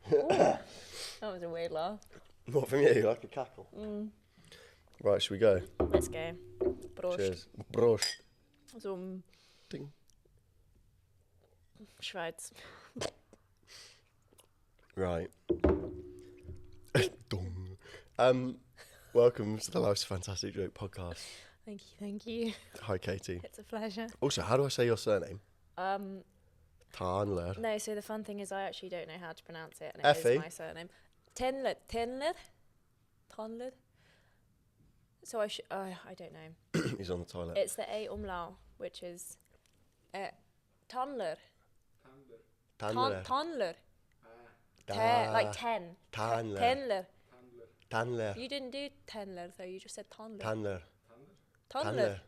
That was a weird laugh. What from you? Like a cackle? Right, should we go? Let's go. Prost. Cheers. Prost. Zum Ding. Schweiz. Right. Dong. Welcome to the Life's a Fantastic Joke podcast. Thank you. Hi, Katie. It's a pleasure. Also, how do I say your surname? Tännler. No, so the fun thing is I actually don't know how to pronounce it, and it Effie. is my surname. Tännler. So I don't know. He's on the toilet. It's the A umlaut, which is TANNLER. Tännler. TANNLER. Da. Like 10. Tännler. Tännler. Tännler. You didn't do Tännler, though. You just said TANNLER. Tännler. TANNLER.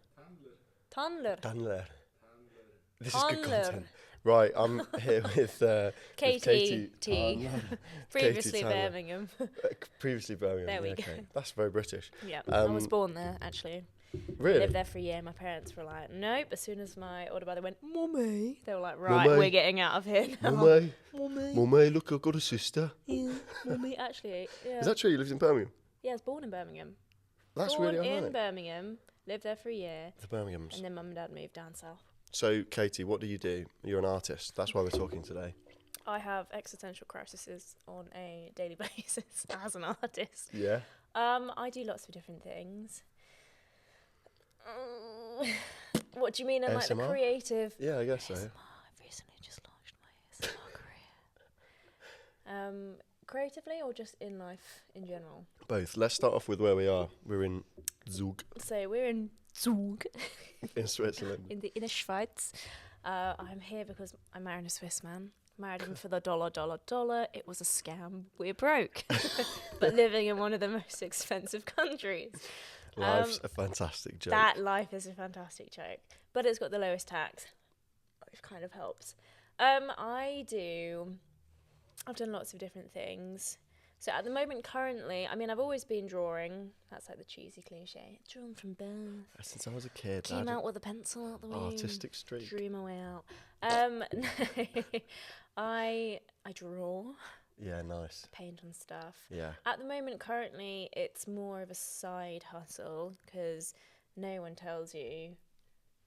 TANNLER. Tännler. This is good Tännler. content. Right, I'm here with Katy T. Tännler. Previously Katy Tännler. Birmingham. Previously Birmingham. There we okay. go. That's very British. Yeah, I was born there, actually. Really? Lived there for a year. My parents were like, nope. As soon as my older brother went, Mummy, they were like, right, Mummy. we're getting out of here now. Mummy. Mummy. Mummy, look, I've got a sister. Yeah, Mummy. Actually, yeah. Is that true? You lived in Birmingham? Yeah, I was born in Birmingham. That's born really in ironic. Birmingham, lived there for a year, The Birminghams. and then mum and dad moved down south. So, Katie, what do you do? You're an artist. That's why we're talking today. I have existential crises on a daily basis as an artist. Yeah? I do lots of different things. What do you mean in like the ASMR? creative? Yeah, I guess so. ASMR. I've recently just launched my ASMR career. Creatively or just in life in general? Both. Let's start off with where we are. We're in Zug, So we're in Zug, in Switzerland. in the Schweiz. I'm here because I married a Swiss man. Married him for the dollar. It was a scam. We're broke, but living in one of the most expensive countries. Life's a fantastic joke. That life is a fantastic joke, but it's got the lowest tax, which kind of helps. I've done lots of different things. So at the moment, currently, I mean, I've always been drawing. That's like the cheesy cliche. Drawn from birth. Since I was a kid, I Came had out with a pencil out the womb. artistic streak. Drew my way out. I draw, Yeah, nice. paint and stuff. Yeah. At the moment, currently, it's more of a side hustle because no one tells you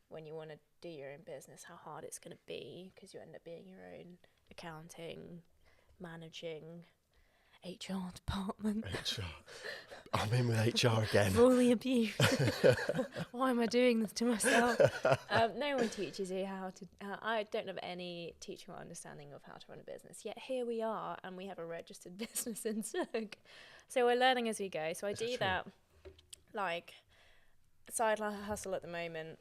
when you want to do your own business how hard it's going to be because you end up being your own accounting, managing, HR department. HR. I'm in with HR again. Fully abused. Why am I doing this to myself? No one teaches you how to. I don't have any teaching or understanding of how to run a business. Yet here we are, and we have a registered business in Zug. So we're learning as we go. So I do that, like, side hustle at the moment.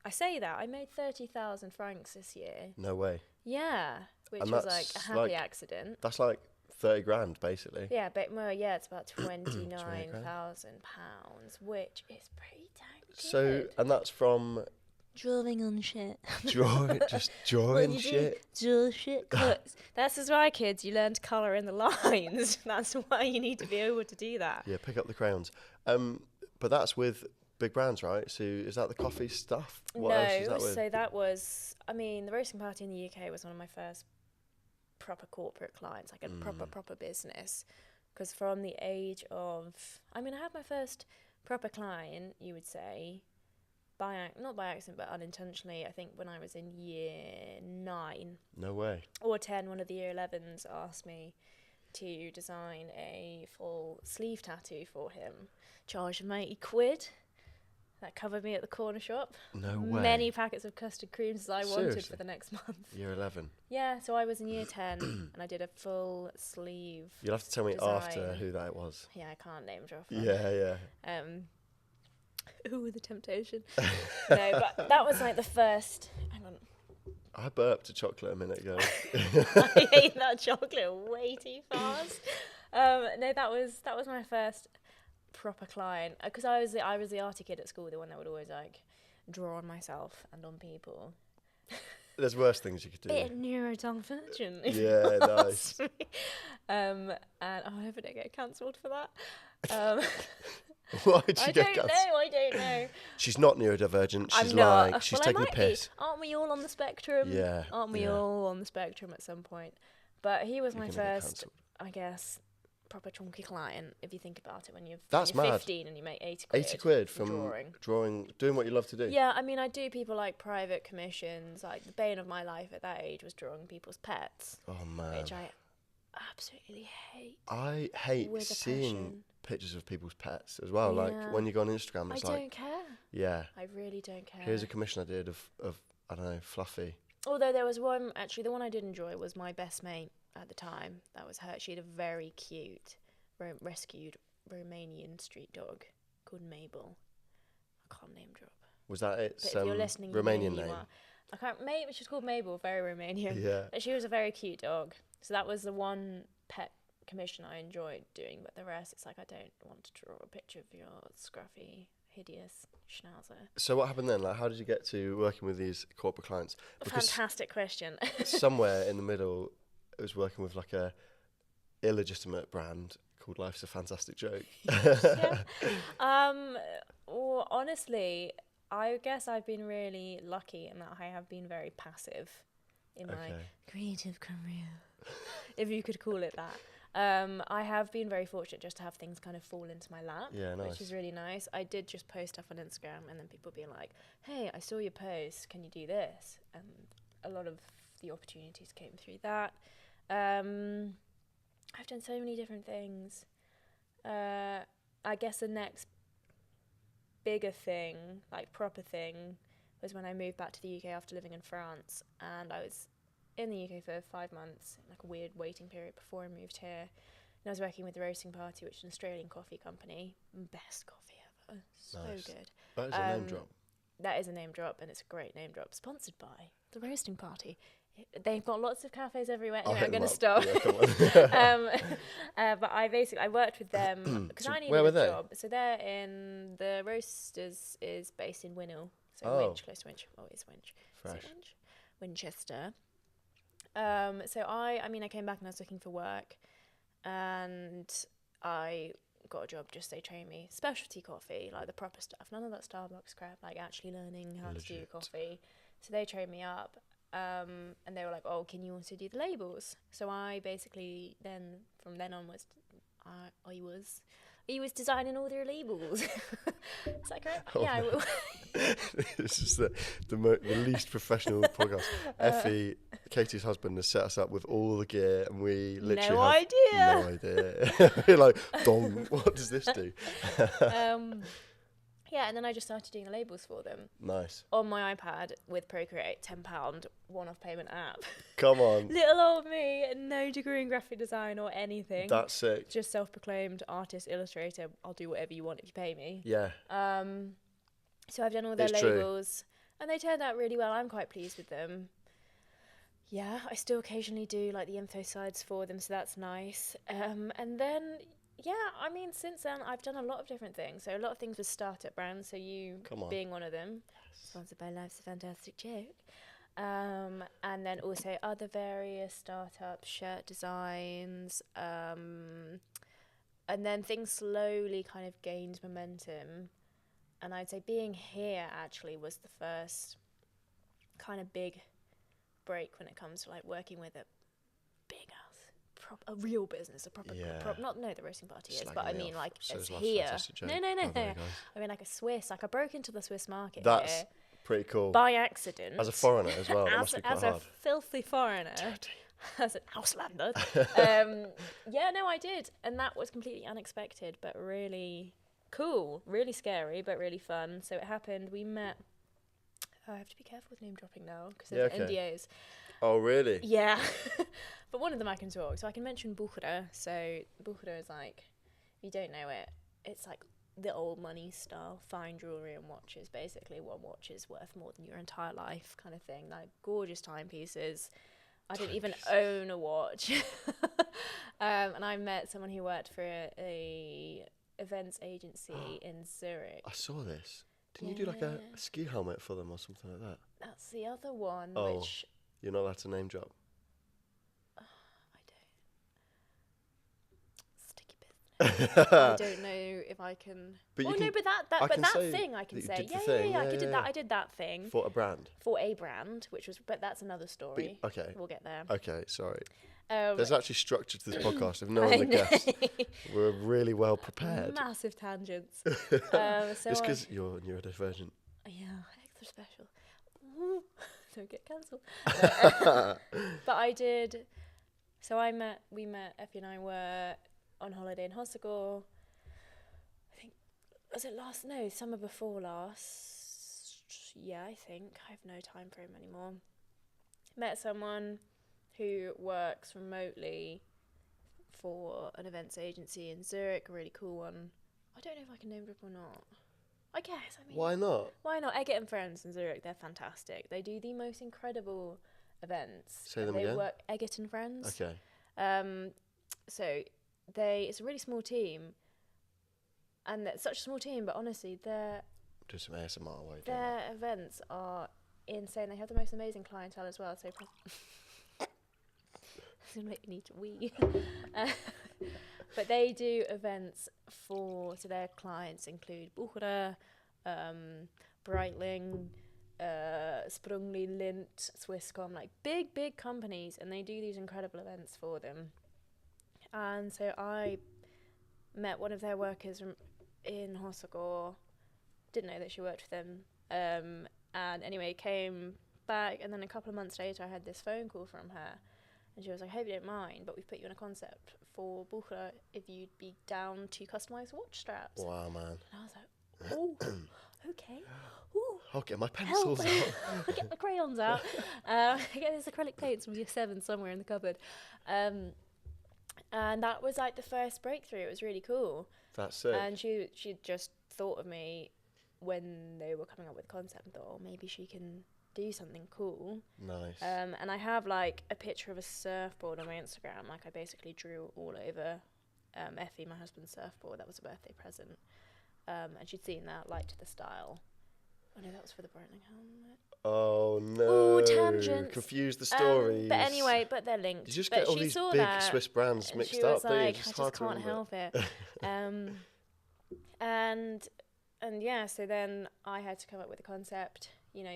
I say that I made 30,000 francs this year. No way. Yeah, which And was like that's a happy like- accident. That's like 30 grand, basically. Yeah, but it's about £29,000, which is pretty dang good. So, and that's from Drawing on shit. drawing What shit. Draw shit. That's as right, kids. You learn to colour in the lines. That's why you need to be able to do that. Yeah, pick up the crayons. But that's with big brands, right? So is that the coffee stuff? What else is that with? So that was, I mean, the roasting party in the UK was one of my first proper corporate clients, like a proper business. Because from the age of, I mean, I had my first proper client, you would say, not by accident, but unintentionally, I think when I was in year 9 No way. or 10, one of the year 11s asked me to design a full sleeve tattoo for him. Charged him £80. That covered me at the corner shop. No way. Many packets of custard creams as I wanted Seriously? for the next month. Year 11. Yeah, so I was in year 10 and I did a full sleeve. You'll have to tell me Design. after who that was. Yeah, I can't name drop. Yeah. Ooh, the temptation. No, but that was like the first. Hang on. I burped a chocolate a minute ago. I ate that chocolate way too fast. No, that was my first proper client because I was the arty kid at school, the one that would always like draw on myself and on people. There's worse things you could do. Bit of neurodivergent. Yeah, nice. And I hope I don't get cancelled for that. Why did she I get don't cancelled? know. I don't know. She's not neurodivergent. She's I'm not. like, she's Well, I taking a might be. piss. Aren't we all on the spectrum? Yeah. Aren't we all on the spectrum at some point? But he was You're my gonna get first cancelled. I guess, proper chunky client, if you think about it, when you're That's mad. 15 and you make 80 quid. 80 quid from drawing, doing what you love to do. Yeah, I mean, I do people like private commissions. Like, the bane of my life at that age was drawing people's pets. Oh, man. Which I absolutely hate. I hate seeing pictures of people's pets as well. Like, when you go on Instagram, it's I don't care. Yeah. I really don't care. Here's a commission I did of I don't know, Fluffy. Although there was one, actually, the one I did enjoy was my best mate at the time. That was her. She had a very cute, rescued Romanian street dog called Mabel. I can't name drop. Was that it? But if you're listening, Romanian name? I can't. She's called Mabel, very Romanian. Yeah. But she was a very cute dog. So that was the one pet commission I enjoyed doing. But the rest, it's like, I don't want to draw a picture of your scruffy, hideous schnauzer. So what happened then? Like, how did you get to working with these corporate clients? Because fantastic question. somewhere in the middle, it was working with like a illegitimate brand called Life's a Fantastic Joke. Yeah. Well, honestly, I guess I've been really lucky in that I have been very passive in my creative career, if you could call it that. I have been very fortunate just to have things kind of fall into my lap, which is really nice. I did just post stuff on Instagram, and then people being like, hey, I saw your post, can you do this? And a lot of the opportunities came through that. I've done so many different things. I guess the next bigger thing, like proper thing, was when I moved back to the UK after living in France, and I was in the UK for 5 months, like a weird waiting period before I moved here. And I was working with the Roasting Party, which is an Australian coffee company. Best coffee ever. So good. That is a name drop. That is a name drop, and it's a great name drop. Sponsored by the Roasting Party. They've got lots of cafes everywhere. Anyway, I'm going to stop. Yeah, come on. But I worked with them because I needed a job. So they're in, the Roasters is based in Winnell. So Winch, close to Winch. Oh, it's Winch. Fresh. Winch? Winchester. So I came back and I was looking for work, and I got a job. Just they trained me specialty coffee, like the proper stuff, none of that Starbucks crap, like actually learning how to do coffee. So they trained me up, and they were like, oh, can you also do the labels? So I basically then, from then onwards, I was designing all their labels. Is that correct? Oh, yeah. This is the least professional podcast. Effie, Katie's husband, has set us up with all the gear, and we literally no idea. We're like, dong, what does this do? Yeah, and then I just started doing the labels for them. Nice. On my iPad with Procreate, £10 one-off payment app. Come on. Little old me, no degree in graphic design or anything. That's sick. Just self-proclaimed artist, illustrator. I'll do whatever you want if you pay me. Yeah. So I've done all their labels, and they turned out really well. I'm quite pleased with them. Yeah, I still occasionally do like the info sides for them, so that's nice. And then, yeah, I mean, since then I've done a lot of different things. So a lot of things with startup brands, so you being one of them. Yes. Sponsored by Life's a Fantastic Joke. And then also other various startups, shirt designs, and then things slowly kind of gained momentum. And I'd say being here actually was the first kind of big break when it comes to like working with a big house, a real business, a proper, the Roasting Party is, but I mean like it's here. No. I mean like a Swiss, like I broke into the Swiss market. That's here pretty cool. By accident. As a foreigner as well, that must be quite hard. As a filthy foreigner. Dirty. As an Auslander. I did. And that was completely unexpected, but really cool. Really scary, but really fun. So it happened. We met. I have to be careful with name dropping now, because there's NDAs. Oh, really? Yeah. But one of them I can talk. So I can mention Bucherer. So Bucherer is like, if you don't know it, it's like the old money style fine jewellery and watches. Basically, one watch is worth more than your entire life kind of thing. Like gorgeous timepieces. I didn't even own a watch. And I met someone who worked for a events agency in Zurich. I saw this. Didn't you do like a ski helmet for them or something like that? That's the other one, which... You're not allowed to name drop. I don't. Sticky business. I don't know if I can... But that thing I can say. Yeah, I did that. I did that thing. For a brand? For a brand, but that's another story. Okay. We'll get there. Okay, sorry. There's actually structure to this podcast. If no one had guessed, we're really well prepared. Massive tangents. It's because you're neurodivergent. Yeah, extra special. Don't get cancelled. But I did. So we met, Effie and I were on holiday in Hossegor. I think, was it summer before last? Yeah, I think. I have no time frame anymore. Met someone who works remotely for an events agency in Zurich, a really cool one. I don't know if I can name drop or not. I guess, Why not? Why not? Eggert and Friends in Zurich, they're fantastic. They do the most incredible events. Say them again? They work Eggert and Friends. Okay. So it's a really small team. And it's such a small team, but honestly, do some ASMR away. Their events are insane. They have the most amazing clientele as well. So this is making me wee. But they do events so their clients include Bucherer, Breitling, Sprungli, Lindt, Swisscom, like big companies, and they do these incredible events for them. And so I met one of their workers in Hossegor, didn't know that she worked with them, and anyway, came back, and then a couple of months later I had this phone call from her. And she was like, I hope you don't mind, but we've put you in a concept for Bucherer if you'd be down to customise watch straps. Wow, man. And I was like, oh, okay. Ooh, I'll get my pencils out. I'll get the crayons out. Get these acrylic paints from year 7 somewhere in the cupboard. And that was like the first breakthrough. It was really cool. That's sick. And she just thought of me when they were coming up with the concept and thought, oh, maybe she can do something cool. Nice. And I have like a picture of a surfboard on my Instagram. Like I basically drew all over Effie, my husband's surfboard. That was a birthday present. And she'd seen that, liked the style. Oh no, that was for the Breitling helmet. Oh no. Ooh, tangents. Confused the stories. But anyway, but they're linked. You just but get all these big Swiss brands mixed up, don't you? I just can't help it. And yeah, so then I had to come up with a concept,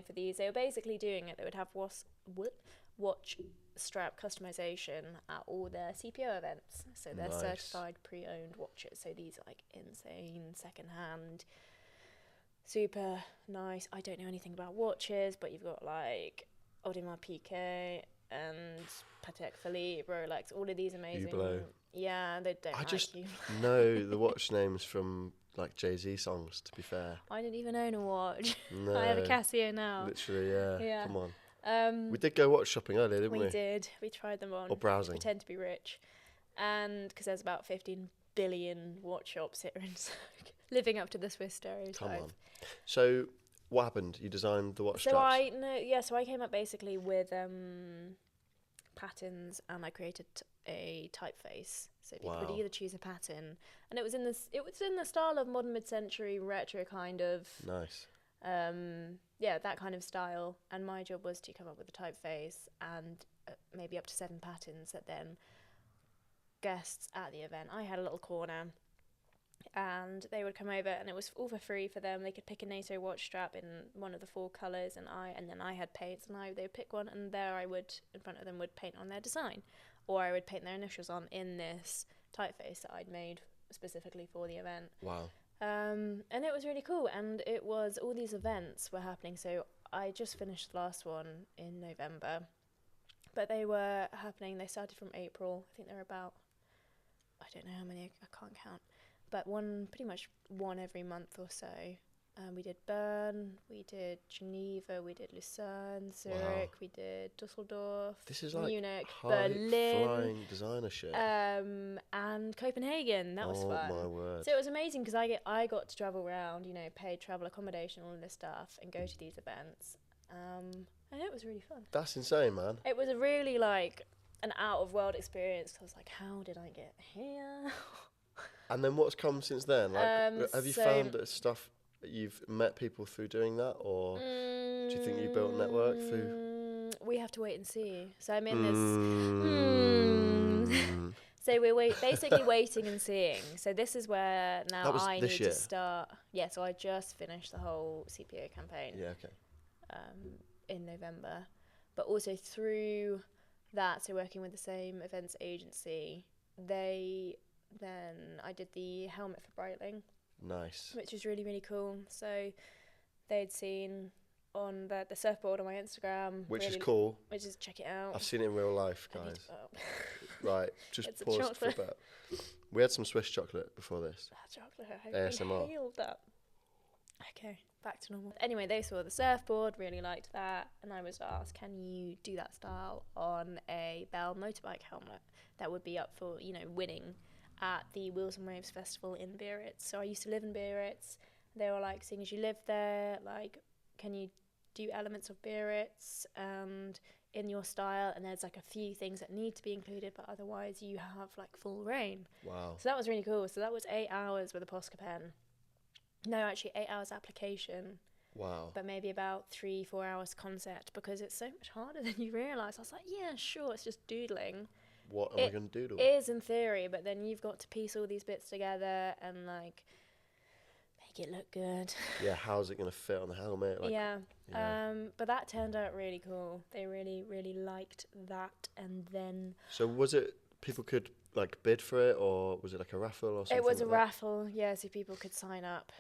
for these. They were basically doing it. They would have watch strap customization at all their CPO events. So they're certified pre-owned watches. So these are like insane secondhand, super nice. I don't know anything about watches, but you've got like Audemars Piguet and Patek Philippe, Rolex, all of these amazing. Hublot. Yeah, they don't. I just know the watch names from like Jay-Z songs, to be fair. I didn't even own a watch. No. I have a Casio now. Literally, yeah. Come on. We did go watch shopping earlier, didn't we? We did. We tried them on. Or browsing. To pretend to be rich. And because there's about 15 billion watch shops here in Zurich, living up to the Swiss stereotype. Come on. So what happened? You designed the watch straps? So I came up basically with patterns, and I created a typeface. So people could either choose a pattern, and it was in the style of modern mid-century retro kind of. Nice. That kind of style. And my job was to come up with a typeface and maybe up to 7 patterns that then guests at the event. I had a little corner, and they would come over, and it was all for free for them. They could pick a NATO watch strap in one of the 4 colours, and then I had paints, and they would pick one, and there I would, in front of them, would paint on their design, or I would paint their initials on in this typeface that I'd made specifically for the event. Wow. And it was really cool, and it was all these events were happening. So I just finished the last one in November, but they were happening. They started from April. I think there were about, I don't know how many, I can't count, but pretty much one every month or so. We did Bern, we did Geneva, we did Lucerne, Zurich, we did Dusseldorf, this is like Munich, Berlin, flying designer shit. And Copenhagen. That was fun. Oh my word! So it was amazing because I got to travel around, paid travel accommodation, all of this stuff, and go to these events. And it was really fun. That's insane, man. It was a really like an out of world experience. I was like, how did I get here? And then what's come since then? Like, have you found that stuff? You've met people through doing that, or do you think you built a network through? We have to wait and see. So I'm in this. So we're basically waiting and seeing. So this is where now I need to start. Yeah. So I just finished the whole CPO campaign. Yeah. Okay. In November, but also through that, so working with the same events agency, I did the helmet for Breitling. Nice. Which was really, really cool. So they'd seen on the surfboard on my Instagram. Which is cool. Which is, check it out. I've seen it in real life, guys. Right, just pause for a bit. We had some Swiss chocolate before this. Chocolate. I ASMR. inhaled that. Okay, back to normal. Anyway, they saw the surfboard, really liked that, and I was asked, can you do that style on a Bell motorbike helmet that would be up for, winning at the Wheels and Waves Festival in Biarritz. So I used to live in Biarritz. They were like, seeing as you live there, like, can you do elements of Biarritz and in your style? And there's like a few things that need to be included, but otherwise you have like full reign. Wow. So that was really cool. So that was 8 hours with a Posca pen. No, actually 8 hours application. Wow. But maybe about 3-4 hours concept, because it's so much harder than you realise. I was like, yeah, sure, it's just doodling. What am I going to do to it? It is in theory, but then you've got to piece all these bits together and like make it look good. Yeah, how's it going to fit on the helmet? Like, yeah. But that turned out really cool. They really, really liked that. And then... So was it, people could like bid for it, or was it like a raffle or something? It was a raffle, yeah, so people could sign up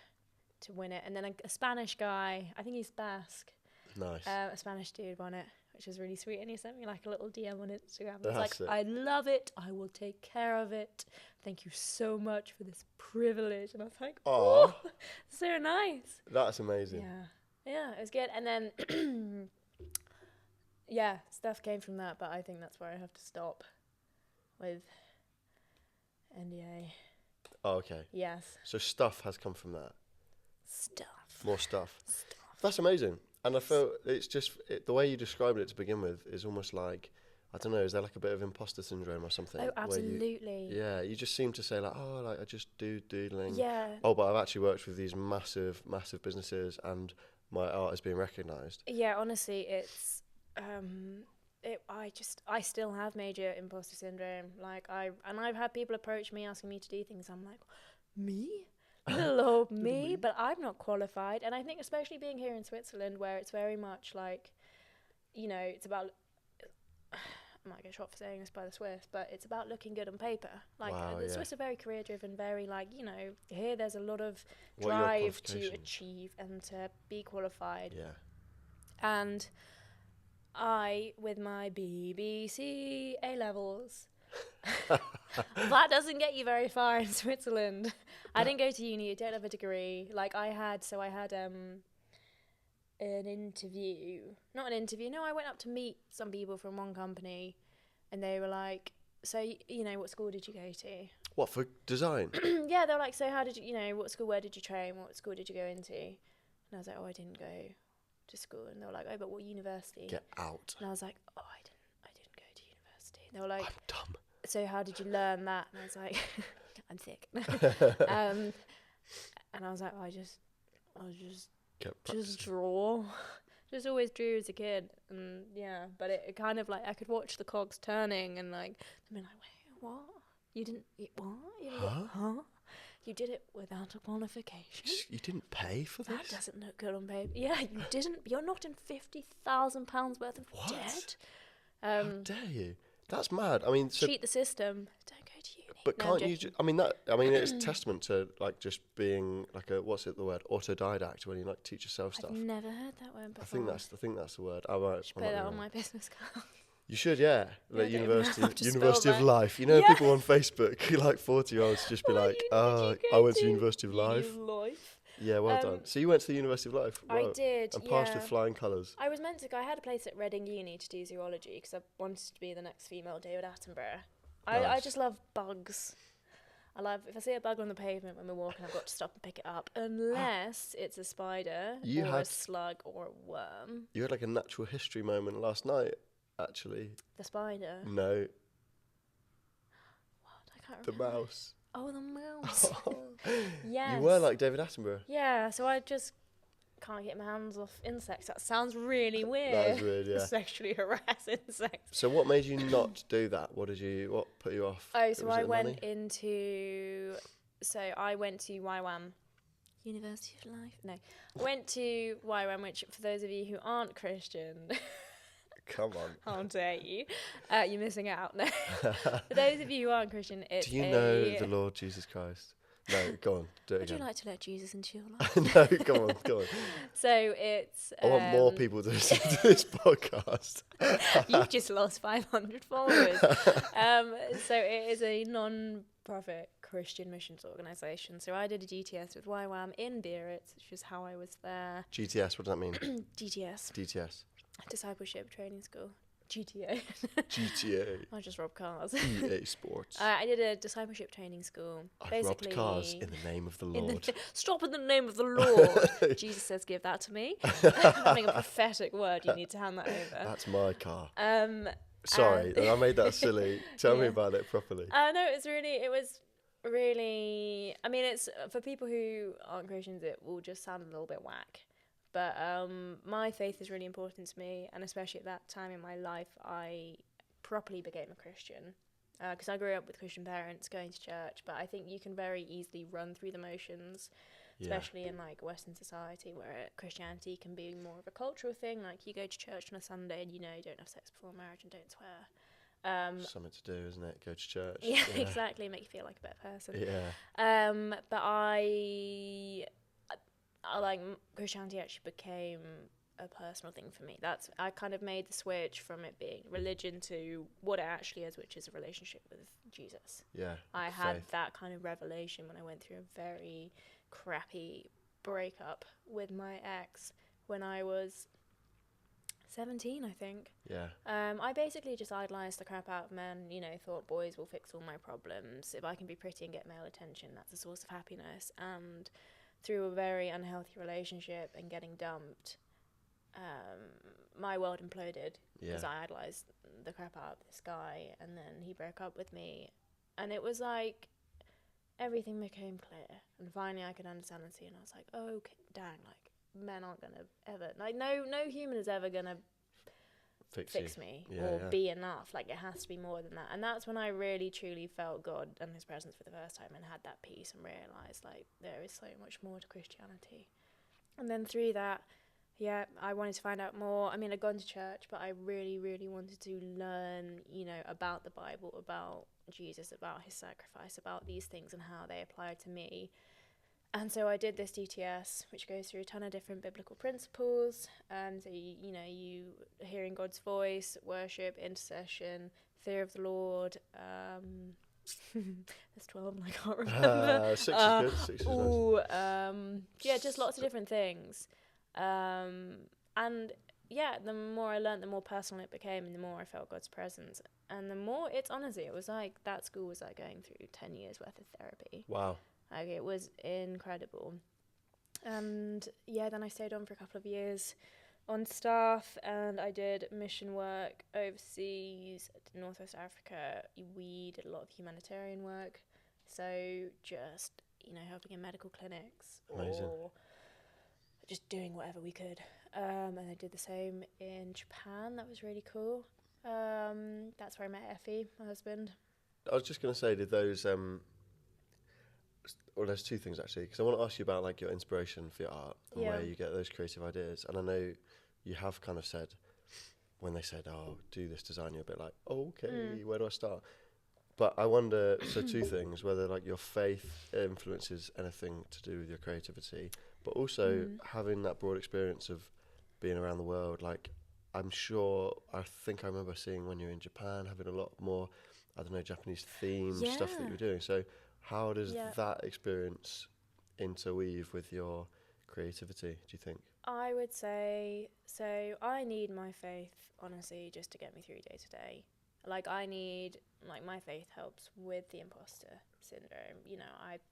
to win it. And then a Spanish guy, I think he's Basque. Nice. A Spanish dude won it, which was really sweet, and he sent me like a little DM on Instagram. It's like, I love it, I will take care of it, thank you so much for this privilege. And I was like, oh, so nice. That's amazing. Yeah, it was good. And then yeah, stuff came from that, but I think that's where I have to stop with NDA. Oh, okay. Yes. So stuff has come from that. More stuff. That's amazing. And I feel it's just the way you described it to begin with is almost like, I don't know, is there like a bit of imposter syndrome or something? Oh, absolutely. You just seem to say like, oh, like I just do doodling. Yeah. Oh, but I've actually worked with these massive, massive businesses and my art is being recognised. Yeah, honestly, it's, I still have major imposter syndrome. Like I've had people approach me asking me to do things. I'm like, me? Hello, me, but I'm not qualified. And I think especially being here in Switzerland, where it's very much like, it's about, I might get shot for saying this by the Swiss, but it's about looking good on paper. Like, the Swiss are very career driven, very like, here there's a lot of drive to achieve and to be qualified. Yeah. And I, with my BBC A-levels, that doesn't get you very far in Switzerland. I didn't go to uni, I don't have a degree. Like I had an interview. Not an interview, no, I went up to meet some people from one company and they were like, so, what school did you go to? What, for design? Yeah, they were like, so how did you, what school, where did you train? What school did you go into? And I was like, oh, I didn't go to school. And they were like, oh, but what university? Get out. And I was like, oh, I didn't go to university. And they were like, I'm dumb. So how did you learn that? And I was like, I'm sick. And I was like, I just draw. Just always drew as a kid. And yeah, but it kind of like, I could watch the cogs turning and like, I'd be like, wait, what? You didn't, what? Huh? You did it without a qualification? You didn't pay for this? That doesn't look good on paper. Yeah, you didn't. You're not in £50,000 worth of debt. How dare you? That's mad. I mean, cheat the system. Don't go to uni. But can't you? It's testament to like just being like autodidact when you like teach yourself stuff. I've never heard that word before. I think that's the word. Oh, right. Put that on my business card. You should, yeah. Like University of Life. People on Facebook, like 40-year-olds, just be like, I went to University of Life. Yeah, well done. So you went to the University of Life? Wow. I did, and passed with flying colours. I was meant to go. I had a place at Reading Uni to do zoology because I wanted to be the next female David Attenborough. Nice. I just love bugs. If I see a bug on the pavement when we're walking, I've got to stop and pick it up. Unless it's a spider a slug or a worm. You had like a natural history moment last night, actually. The spider? No. What? I can't remember. The mouse. Oh, the mouse. Yes. You were like David Attenborough. Yeah, so I just can't get my hands off insects. That sounds really weird. That is weird, yeah. Sexually harass insects. So what made you not do that? What put you off? Oh, so I went to YWAM. University of Life? No. I went to YWAM, which for those of you who aren't Christian... Come on. How dare you? You're missing out. No. For those of you who aren't Christian, it's Do you know the Lord Jesus Christ? No, go on, do it again. Would you like to let Jesus into your life? No, go on. So it's... I want more people to listen to this podcast. You've just lost 500 followers. So it is a non-profit Christian missions organisation. So I did a GTS with YWAM in Biarritz, which is how I was there. GTS, what does that mean? DTS. Discipleship Training School. GTA. I just rob cars. EA Sports. I did a discipleship training school. I robbed cars in the name of the Lord. Stop in the name of the Lord. Jesus says, give that to me. Having a prophetic word, you need to hand that over. That's my car. Sorry, I made that silly. Tell me about it properly. No, it was really, I mean, it's for people who aren't Christians, it will just sound a little bit whack. But my faith is really important to me, and especially at that time in my life, I properly became a Christian. Because I grew up with Christian parents, going to church, but I think you can very easily run through the motions, especially in like Western society, where Christianity can be more of a cultural thing. Like you go to church on a Sunday and you don't have sex before marriage and don't swear. Something to do, isn't it? Go to church. Yeah, exactly. Make you feel like a better person. Yeah. But I like Christianity actually became a personal thing for me. I kind of made the switch from it being religion to what it actually is, which is a relationship with Jesus. Yeah. I had that kind of revelation when I went through a very crappy breakup with my ex when I was 17, I think. Yeah. I basically just idolized the crap out of men, thought boys will fix all my problems. If I can be pretty and get male attention, that's a source of happiness. And through a very unhealthy relationship and getting dumped, my world imploded because I idolized the crap out of this guy, and then he broke up with me, and it was like everything became clear, and finally I could understand and see, and I was like, oh, okay, dang, like men aren't gonna ever, like no human is ever gonna fix me or be enough. Like it has to be more than that. And that's when I really truly felt God and his presence for the first time and had that peace and realized like there is so much more to Christianity. And then through that, I wanted to find out more. I mean, I'd gone to church, but I really, really wanted to learn, about the Bible, about Jesus, about his sacrifice, about these things and how they apply to me. And so I did this DTS, which goes through a ton of different biblical principles. So, you hearing God's voice, worship, intercession, fear of the Lord. There's 12 and I can't remember. 6 is good. 6 is nice. Just lots of different things. And the more I learned, the more personal it became and the more I felt God's presence. And the more, it was like that school was like going through 10 years worth of therapy. Wow. Like it was incredible. And then I stayed on for a couple of years on staff, and I did mission work overseas, Northwest Africa. We did a lot of humanitarian work, so just helping in medical clinics. Amazing. Or just doing whatever we could. And I did the same in Japan. That was really cool. That's where I met Effie, my husband. I was just going to say, did those there's two things actually, because I want to ask you about like your inspiration for your art and where you get those creative ideas. And I know you have kind of said, when they said, oh, do this design, you're a bit like, oh, okay, where do I start? But I wonder, so two things, whether like your faith influences anything to do with your creativity, but also having that broad experience of being around the world. Like I think I remember seeing when you were in Japan, having a lot more, Japanese themed stuff that you were doing. So how does that experience interweave with your creativity, do you think? I would say, so I need my faith, honestly, just to get me through day to day. Like my faith helps with the imposter syndrome.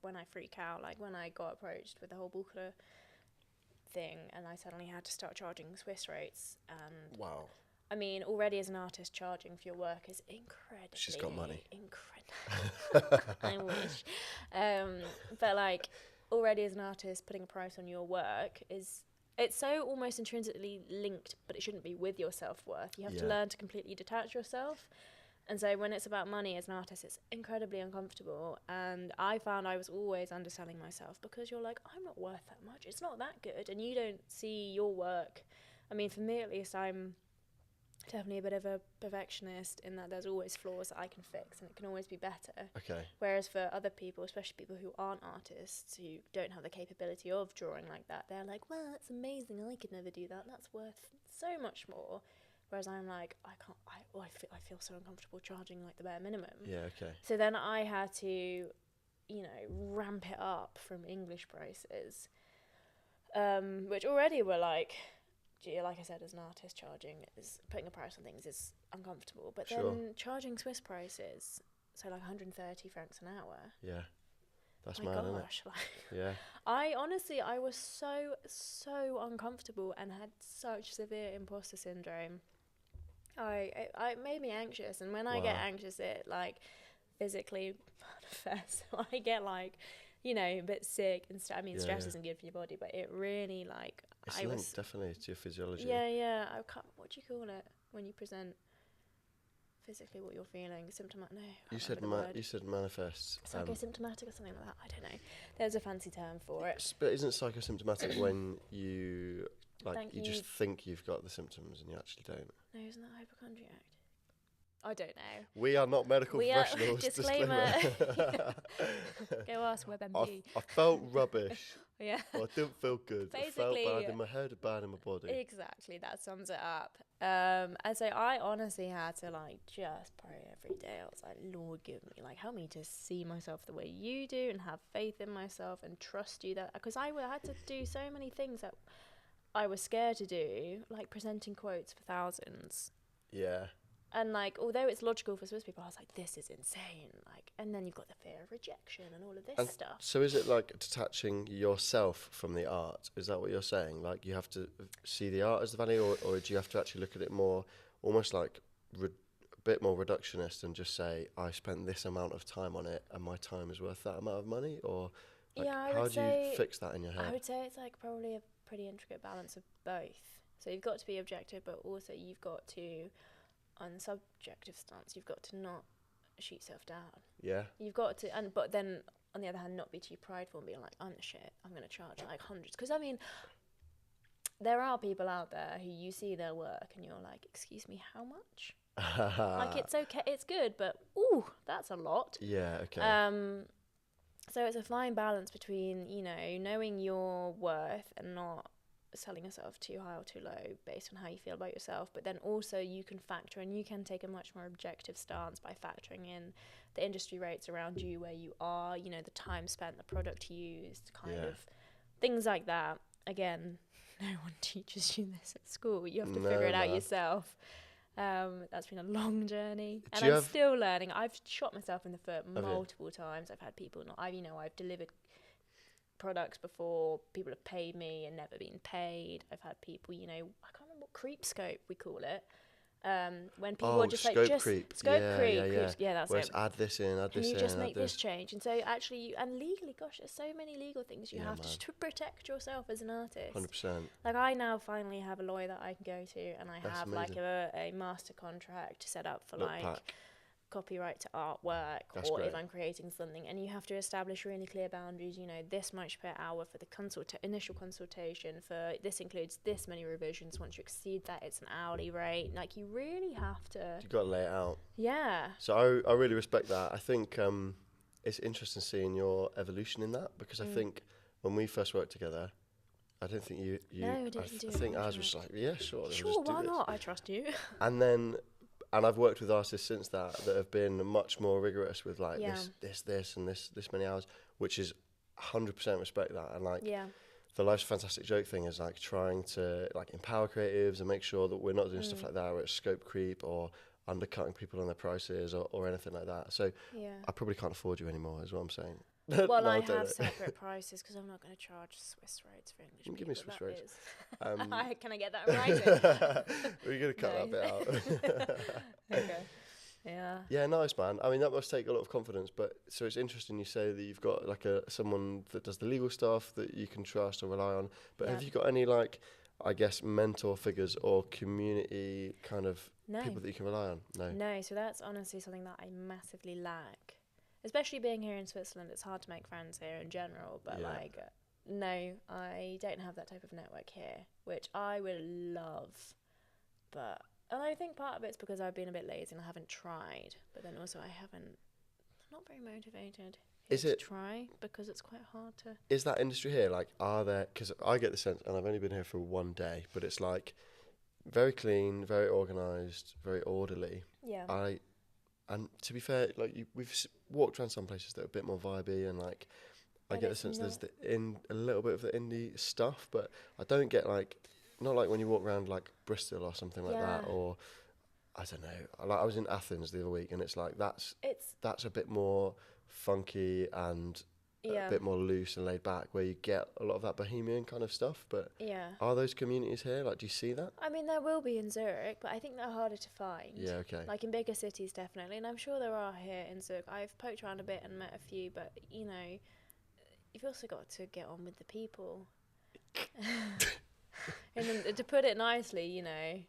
When I freak out, like when I got approached with the whole Bucherer thing and I suddenly had to start charging Swiss rates. And wow. I mean, already as an artist, charging for your work is incredible. She's got money. I wish. But like, already as an artist, putting a price on your work it's so almost intrinsically linked, but it shouldn't be with your self-worth. You have to learn to completely detach yourself. And so when it's about money as an artist, it's incredibly uncomfortable. And I found I was always underselling myself because you're like, I'm not worth that much. It's not that good. And you don't see your work. I mean, for me at least, I'm definitely a bit of a perfectionist in that there's always flaws that I can fix and it can always be better. Okay. Whereas for other people, especially people who aren't artists, who don't have the capability of drawing like that, they're like, well, that's amazing, I could never do that, that's worth so much more. Whereas I'm like, I can't, I feel so uncomfortable charging like the bare minimum. Yeah, okay. So then I had to, you know, ramp it up from English prices, which already were like, gee, like I said, as an artist, putting a price on things is uncomfortable. But then charging Swiss prices, so like 130 francs an hour. Yeah, that's my mad, isn't it? Yeah. I was so uncomfortable and had such severe imposter syndrome. It made me anxious, and when I get anxious, it like physically manifests. So I get like, you know, a bit sick and stuff. I mean, stress isn't good for your body, but it really like it's linked definitely to your physiology. Yeah. What do you call it when you present physically what you're feeling? Symptomatic? No. You said manifests. Psychosymptomatic or something like that. I don't know. There's a fancy term for it. But isn't psychosymptomatic when you you just think you've got the symptoms and you actually don't? No, isn't that hypochondriac? I don't know. We are not medical professionals. Disclaimer. Go ask WebMD. I felt rubbish. Yeah. Well, I didn't feel good. Basically, I felt bad in my head, bad in my body. Exactly, that sums it up. And so I honestly had to like just pray every day. I was like, Lord, help me to see myself the way you do and have faith in myself and trust you, that because I had to do so many things that I was scared to do, like presenting quotes for thousands. Yeah. And like, although it's logical for Swiss people, I was like, this is insane. Like, and then you've got the fear of rejection and all of this stuff. So is it like detaching yourself from the art? Is that what you're saying? Like you have to see the art as the value, or do you have to actually look at it more, almost like a bit more reductionist and just say, I spent this amount of time on it and my time is worth that amount of money? Or like, how do you fix that in your head? I would say it's like probably a pretty intricate balance of both. So you've got to be objective, but also you've got to, on the subjective stance, you've got to not shoot yourself down. Yeah. You've got to, but then on the other hand, not be too prideful and being like, I'm the shit, I'm going to charge like hundreds. Because I mean, there are people out there who you see their work and you're like, excuse me, how much? Like, it's okay, it's good, but ooh, that's a lot. Yeah, okay. So it's a fine balance between, you know, knowing your worth and not selling yourself too high or too low based on how you feel about yourself, but then also you can factor in, you can take a much more objective stance by factoring in the industry rates around you, where you are, you know, the time spent, the product used, kind of things like that. Again, no one teaches you this at school. You have to figure it out yourself. That's been a long journey, and I'm still learning. I've shot myself in the foot multiple times. I've had people I've delivered products before, people have paid me and never been paid. I've had people, you know, I can't remember what creep scope we call it, when people are just like scope creep, that's where it. Add this in, can you just make this change? And so actually, and legally, gosh, there's so many legal things you have to protect yourself as an artist. 100%. Like, I now finally have a lawyer that I can go to, and I have like a master contract set up for copyright to artwork, or if I'm creating something, and you have to establish really clear boundaries, you know, this much per hour for the initial consultation, for this includes this many revisions. Once you exceed that, it's an hourly rate. Like, you really have to, you've got to lay it out. Yeah. So I really respect that. I think it's interesting seeing your evolution in that, because I think when we first worked together, I don't think you no, we didn't I think ours was like, yeah, sure, why not, I trust you. And I've worked with artists since that have been much more rigorous with like this and this many hours, which is 100% respect that. And like the Life's a Fantastic Joke thing is like trying to like empower creatives and make sure that we're not doing stuff like that where it's scope creep or undercutting people on their prices or anything like that. So I probably can't afford you anymore, is what I'm saying. Well, no, I have separate prices because I'm not going to charge Swiss rates for English people. Give me Swiss rates. Can I get that in writing? We're going to cut that bit out. Okay. Yeah. Yeah, nice, man. I mean, that must take a lot of confidence. But so it's interesting you say that you've got like someone that does the legal stuff that you can trust or rely on. But have you got any like, I guess, mentor figures or community kind of people that you can rely on? No. So that's honestly something that I massively lack. Especially being here in Switzerland, it's hard to make friends here in general. But no, I don't have that type of network here, which I would love. But And I think part of it's because I've been a bit lazy and I haven't tried. But then also I'm not very motivated to try because it's quite hard to... Is that industry here, like, are there... Because I get the sense, and I've only been here for one day, but it's like very clean, very organised, very orderly. Yeah. And to be fair, like we've walked around some places that are a bit more vibey, and like I get the sense there's a little bit of the indie stuff, but I don't get not like when you walk around like Bristol or something like that, or I don't know. Like I was in Athens the other week, and it's like that's a bit more funky and a bit more loose and laid back, where you get a lot of that bohemian kind of stuff. But are those communities here? Like, do you see that? I mean, there will be in Zurich, but I think they're harder to find. Yeah, okay. Like in bigger cities, definitely, and I'm sure there are here in Zurich. I've poked around a bit and met a few, but you know, you've also got to get on with the people. And then, to put it nicely, you know,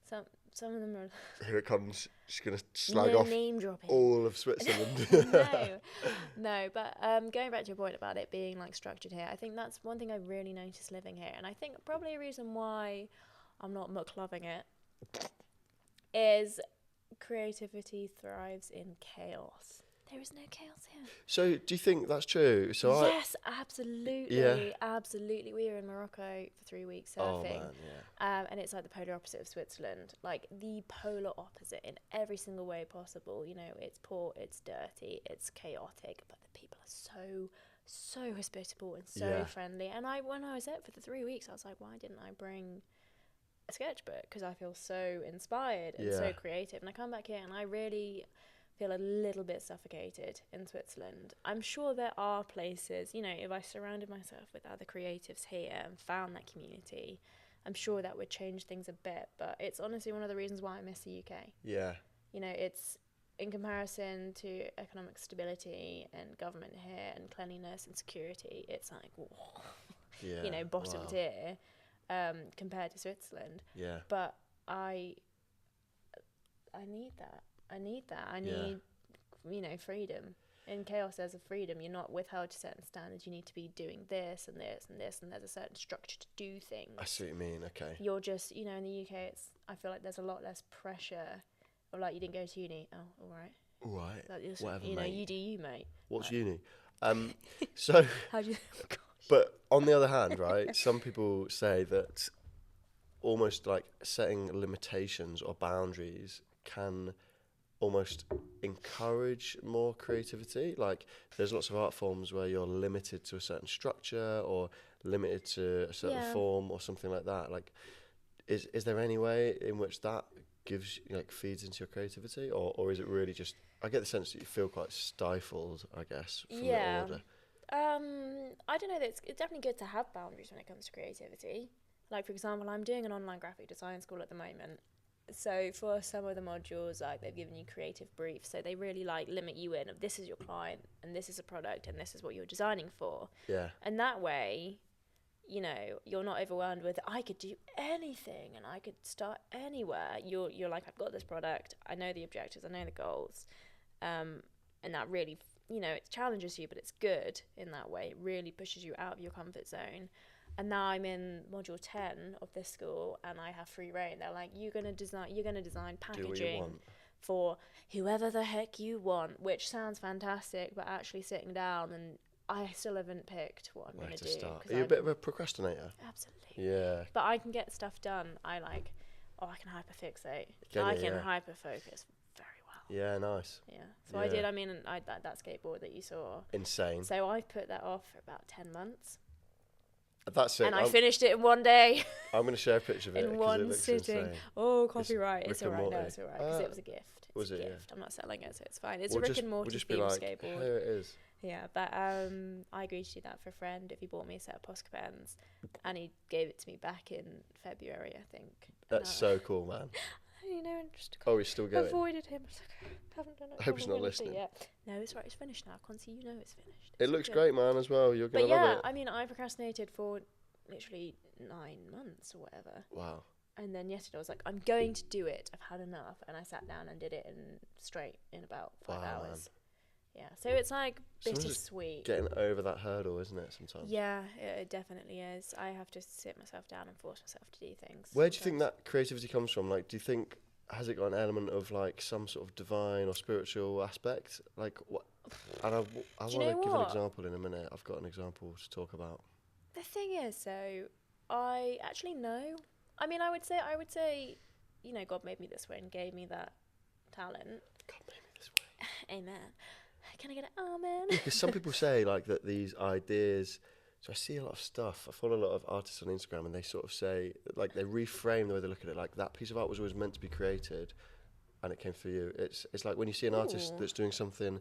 some of them are... Here it comes. She's going to slag off name dropping all of Switzerland. No, but going back to your point about it being like structured here, I think that's one thing I really noticed living here. And I think probably a reason why I'm not much loving it is creativity thrives in chaos. There is no chaos here. So do you think that's true? Yes, absolutely. Yeah. Absolutely. We were in Morocco for 3 weeks surfing. Oh, man, and it's like the polar opposite of Switzerland. Like the polar opposite in every single way possible. You know, it's poor, it's dirty, it's chaotic, but the people are so hospitable and so friendly. And when I was there for the 3 weeks, I was like, why didn't I bring a sketchbook? Because I feel so inspired and so creative. And I come back here and I really... feel a little bit suffocated in Switzerland. I'm sure there are places, you know, if I surrounded myself with other creatives here and found that community, I'm sure that would change things a bit. But it's honestly one of the reasons why I miss the UK. Yeah. You know, it's in comparison to economic stability and government here and cleanliness and security, it's like, you know, bottom tier compared to Switzerland. Yeah. But I need that. I need, you know, freedom. In chaos, there's a freedom. You're not withheld to certain standards. You need to be doing this and this and this, and there's a certain structure to do things. I see what you mean, okay. You're just, you know, in the UK, I feel like there's a lot less pressure. Or like, you didn't go to uni. Oh, all right. All right. Like, whatever, you know, mate. you do you, mate. What's like. uni? So... How do you... Gosh. But on the other hand, right, some people say that almost like setting limitations or boundaries can... almost encourage more creativity. Like there's lots of art forms where you're limited to a certain structure or limited to a certain form or something like that. Like is there any way in which that gives feeds into your creativity, or is it really just... I get the sense that you feel quite stifled, I guess, from the order. I don't know, it's definitely good to have boundaries when it comes to creativity. Like for example, I'm doing an online graphic design school at the moment. So for some of the modules, like they've given you creative briefs, so they really limit you in of this is your client and this is a product and this is what you're designing for. Yeah. And that way, you know, you're not overwhelmed with I could do anything and I could start anywhere. You're like, I've got this product, I know the objectives, I know the goals, and that really, you know, it challenges you, but it's good in that way. It really pushes you out of your comfort zone. And now I'm in module 10 of this school and I have free reign. They're like, you're gonna design packaging for whoever the heck you want, which sounds fantastic, but actually sitting down and I still haven't picked what I'm gonna do. Are you a bit of a procrastinator? Absolutely. Yeah. But I can get stuff done. I can hyperfixate. I can hyperfocus very well. Yeah, nice. Yeah. So I did, that skateboard that you saw. Insane. So I put that off for about 10 months. That's it. And I finished it in one day. I'm going to share a picture of it. In one it looks sitting. Insane. Oh, copyright. It's all right. No, it's all right. Because it was a gift. Was it? Yeah. I'm not selling it, so it's fine. It's a Rick and Morty themed skateboard. Here it is. Yeah, but I agreed to do that for a friend if he bought me a set of Posca pens. And he gave it to me back in February, I think. That's so cool, man. You know, and just he's still going. Avoided him. I was like, I haven't done it. I hope he's not listening. No, it's right. It's finished now. Concy, you know it's finished. It looks great, man, as well. You're going to love it. I mean, I procrastinated for literally 9 months or whatever. Wow. And then yesterday I was like, I'm going to do it. I've had enough. And I sat down and did it in about 5 hours. So it's like Sometimes bittersweet. Getting over that hurdle, isn't it, sometimes? Yeah, it definitely is. I have to sit myself down and force myself to do things. Where do you think that creativity comes from? Like, do you think, has it got an element of like some sort of divine or spiritual aspect? Like, what? And I want to give an example in a minute. I've got an example to talk about. The thing is, so I actually know. I mean, I would say, you know, God made me this way and gave me that talent. God made me this way. Amen. Can I get an amen? Because some people say like that these ideas. So I see a lot of stuff. I follow a lot of artists on Instagram, and they sort of say, like, they reframe the way they look at it. Like, that piece of art was always meant to be created, and it came for you. It's like when you see an artist that's doing something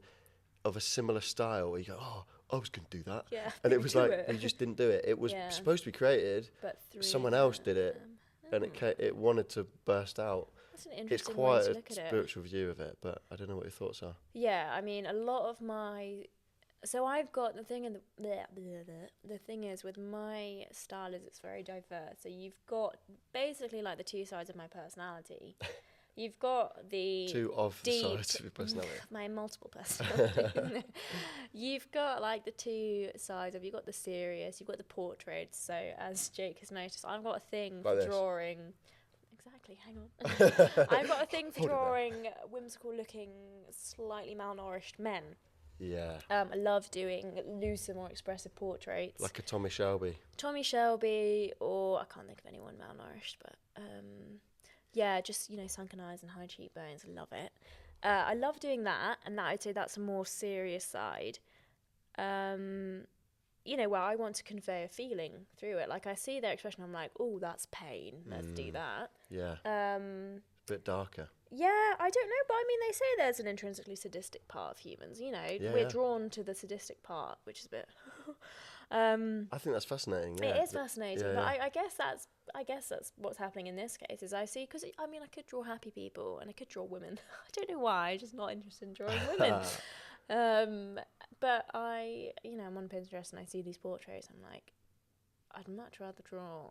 of a similar style, you go, oh, I was going to do that. Yeah, and it was like, we just didn't do it. It was supposed to be created, but someone else did it, and it wanted to burst out. That's an interesting way to look at it. It's quite a spiritual view of it, but I don't know what your thoughts are. Yeah, I mean, a lot of my... So I've got the thing, the thing is with my style is it's very diverse. So you've got basically like the two sides of my personality. You've got the two of the sides of your personality. My multiple personality. You've got like the two sides of, you've got the serious, you've got the portraits. So as Jake has noticed, I've got a thing for drawing. Exactly, hang on. I've got a thing for drawing whimsical looking, slightly malnourished men. Yeah. I love doing looser, more expressive portraits. Like a Tommy Shelby. Or I can't think of anyone malnourished, but yeah, just, you know, sunken eyes and high cheekbones. I love it. I love doing that, and that I'd say that's a more serious side. You know, where I want to convey a feeling through it. Like, I see their expression, I'm like, oh, that's pain. Let's do that. Yeah. A bit darker. Yeah, I don't know, but I mean, they say there's an intrinsically sadistic part of humans, you know. We're drawn to the sadistic part, which is a bit... I think that's fascinating, yeah. It is fascinating, but I guess that's what's happening in this case, is I see, because, I mean, I could draw happy people, and I could draw women. I don't know why, I'm just not interested in drawing women. But you know, I'm on Pinterest, and I see these portraits, I'm like, I'd much rather draw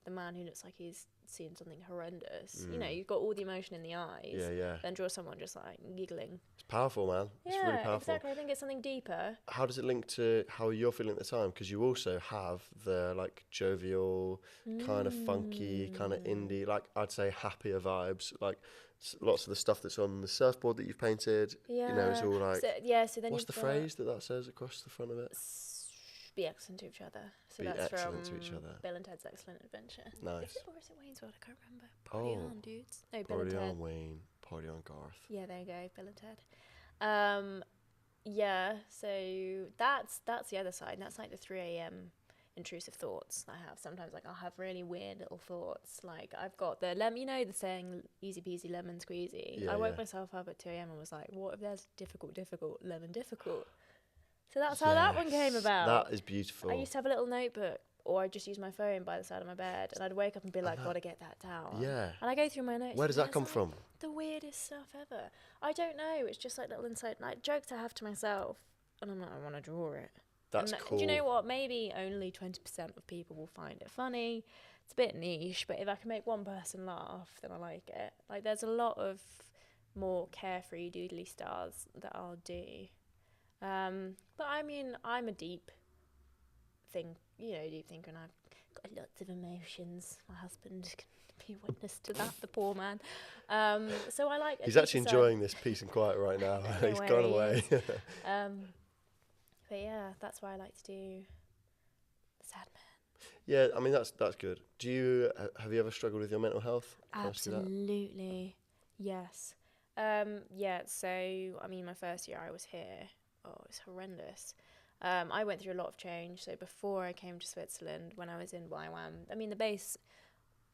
the man who looks like he's seen something horrendous. You know, you've got all the emotion in the eyes. Then draw someone just like giggling. It's powerful, man. It's really powerful. Exactly. I think it's something deeper. How does it link to how you're feeling at the time? Because you also have the like jovial, kind of funky, kind of indie, like I'd say happier vibes. Like lots of the stuff that's on the surfboard that you've painted. You know, it's all like. So then what's the phrase that says across the front of it? Be excellent to each other. So be that's excellent from to each other. Bill and Ted's Excellent Adventure. Nice. Or is it Wayne's World? I can't remember. Party on, dudes. No, Bill and Ted. Party on, Wayne. Party on, Garth. Yeah, there you go. Bill and Ted. Yeah. So that's the other side. And that's like the 3 a.m. intrusive thoughts I have. Sometimes like I'll have really weird little thoughts. Like I've got the you know the saying easy peasy lemon squeezy. I woke myself up at 2 a.m. and was like, what if there's difficult lemon difficult? So that's how that one came about. That is beautiful. I used to have a little notebook, or I'd just use my phone by the side of my bed, and I'd wake up and be like, gotta get that down. Yeah. And I go through my notes. Where does that come from? The weirdest stuff ever. I don't know. It's just like little insight, like jokes I have to myself, and I'm like, I want to draw it. That's cool. Do you know what? Maybe only 20% of people will find it funny. It's a bit niche, but if I can make one person laugh, then I like it. Like there a lot of more carefree doodly stars that I'll do. But I mean, I'm a deep thinker, and I've got lots of emotions. My husband can be witness to that, the poor man. So I like. He's actually enjoying this peace and quiet right now. He's gone away. But yeah, that's why I like to do the sad man. Yeah, I mean that's good. Have you ever struggled with your mental health? Absolutely, yes. Yeah. So I mean, my first year I was here. Oh, it's horrendous. I went through a lot of change. So before I came to Switzerland, when I was in YWAM, I mean, the base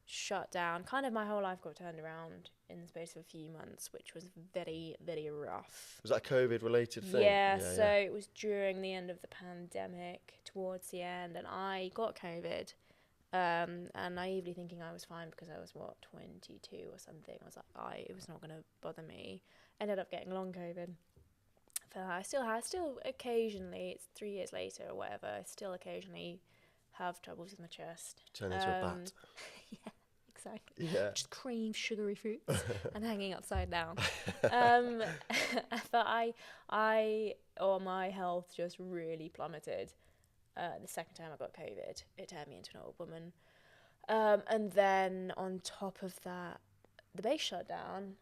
shut down. Kind of my whole life got turned around in the space of a few months, which was very, very rough. Was that a COVID-related thing? Yeah, so it was during the end of the pandemic, towards the end, and I got COVID. And naively thinking I was fine because I was, 22 or something. I was like, it was not going to bother me. Ended up getting long COVID. I still occasionally, it's 3 years later or whatever, I still occasionally have troubles with my chest. Turn into a bat. Yeah, exactly. Yeah. Just cream, sugary fruits and hanging upside down. But my health just really plummeted. The second time I got COVID, it turned me into an old woman. And then on top of that, the base shut down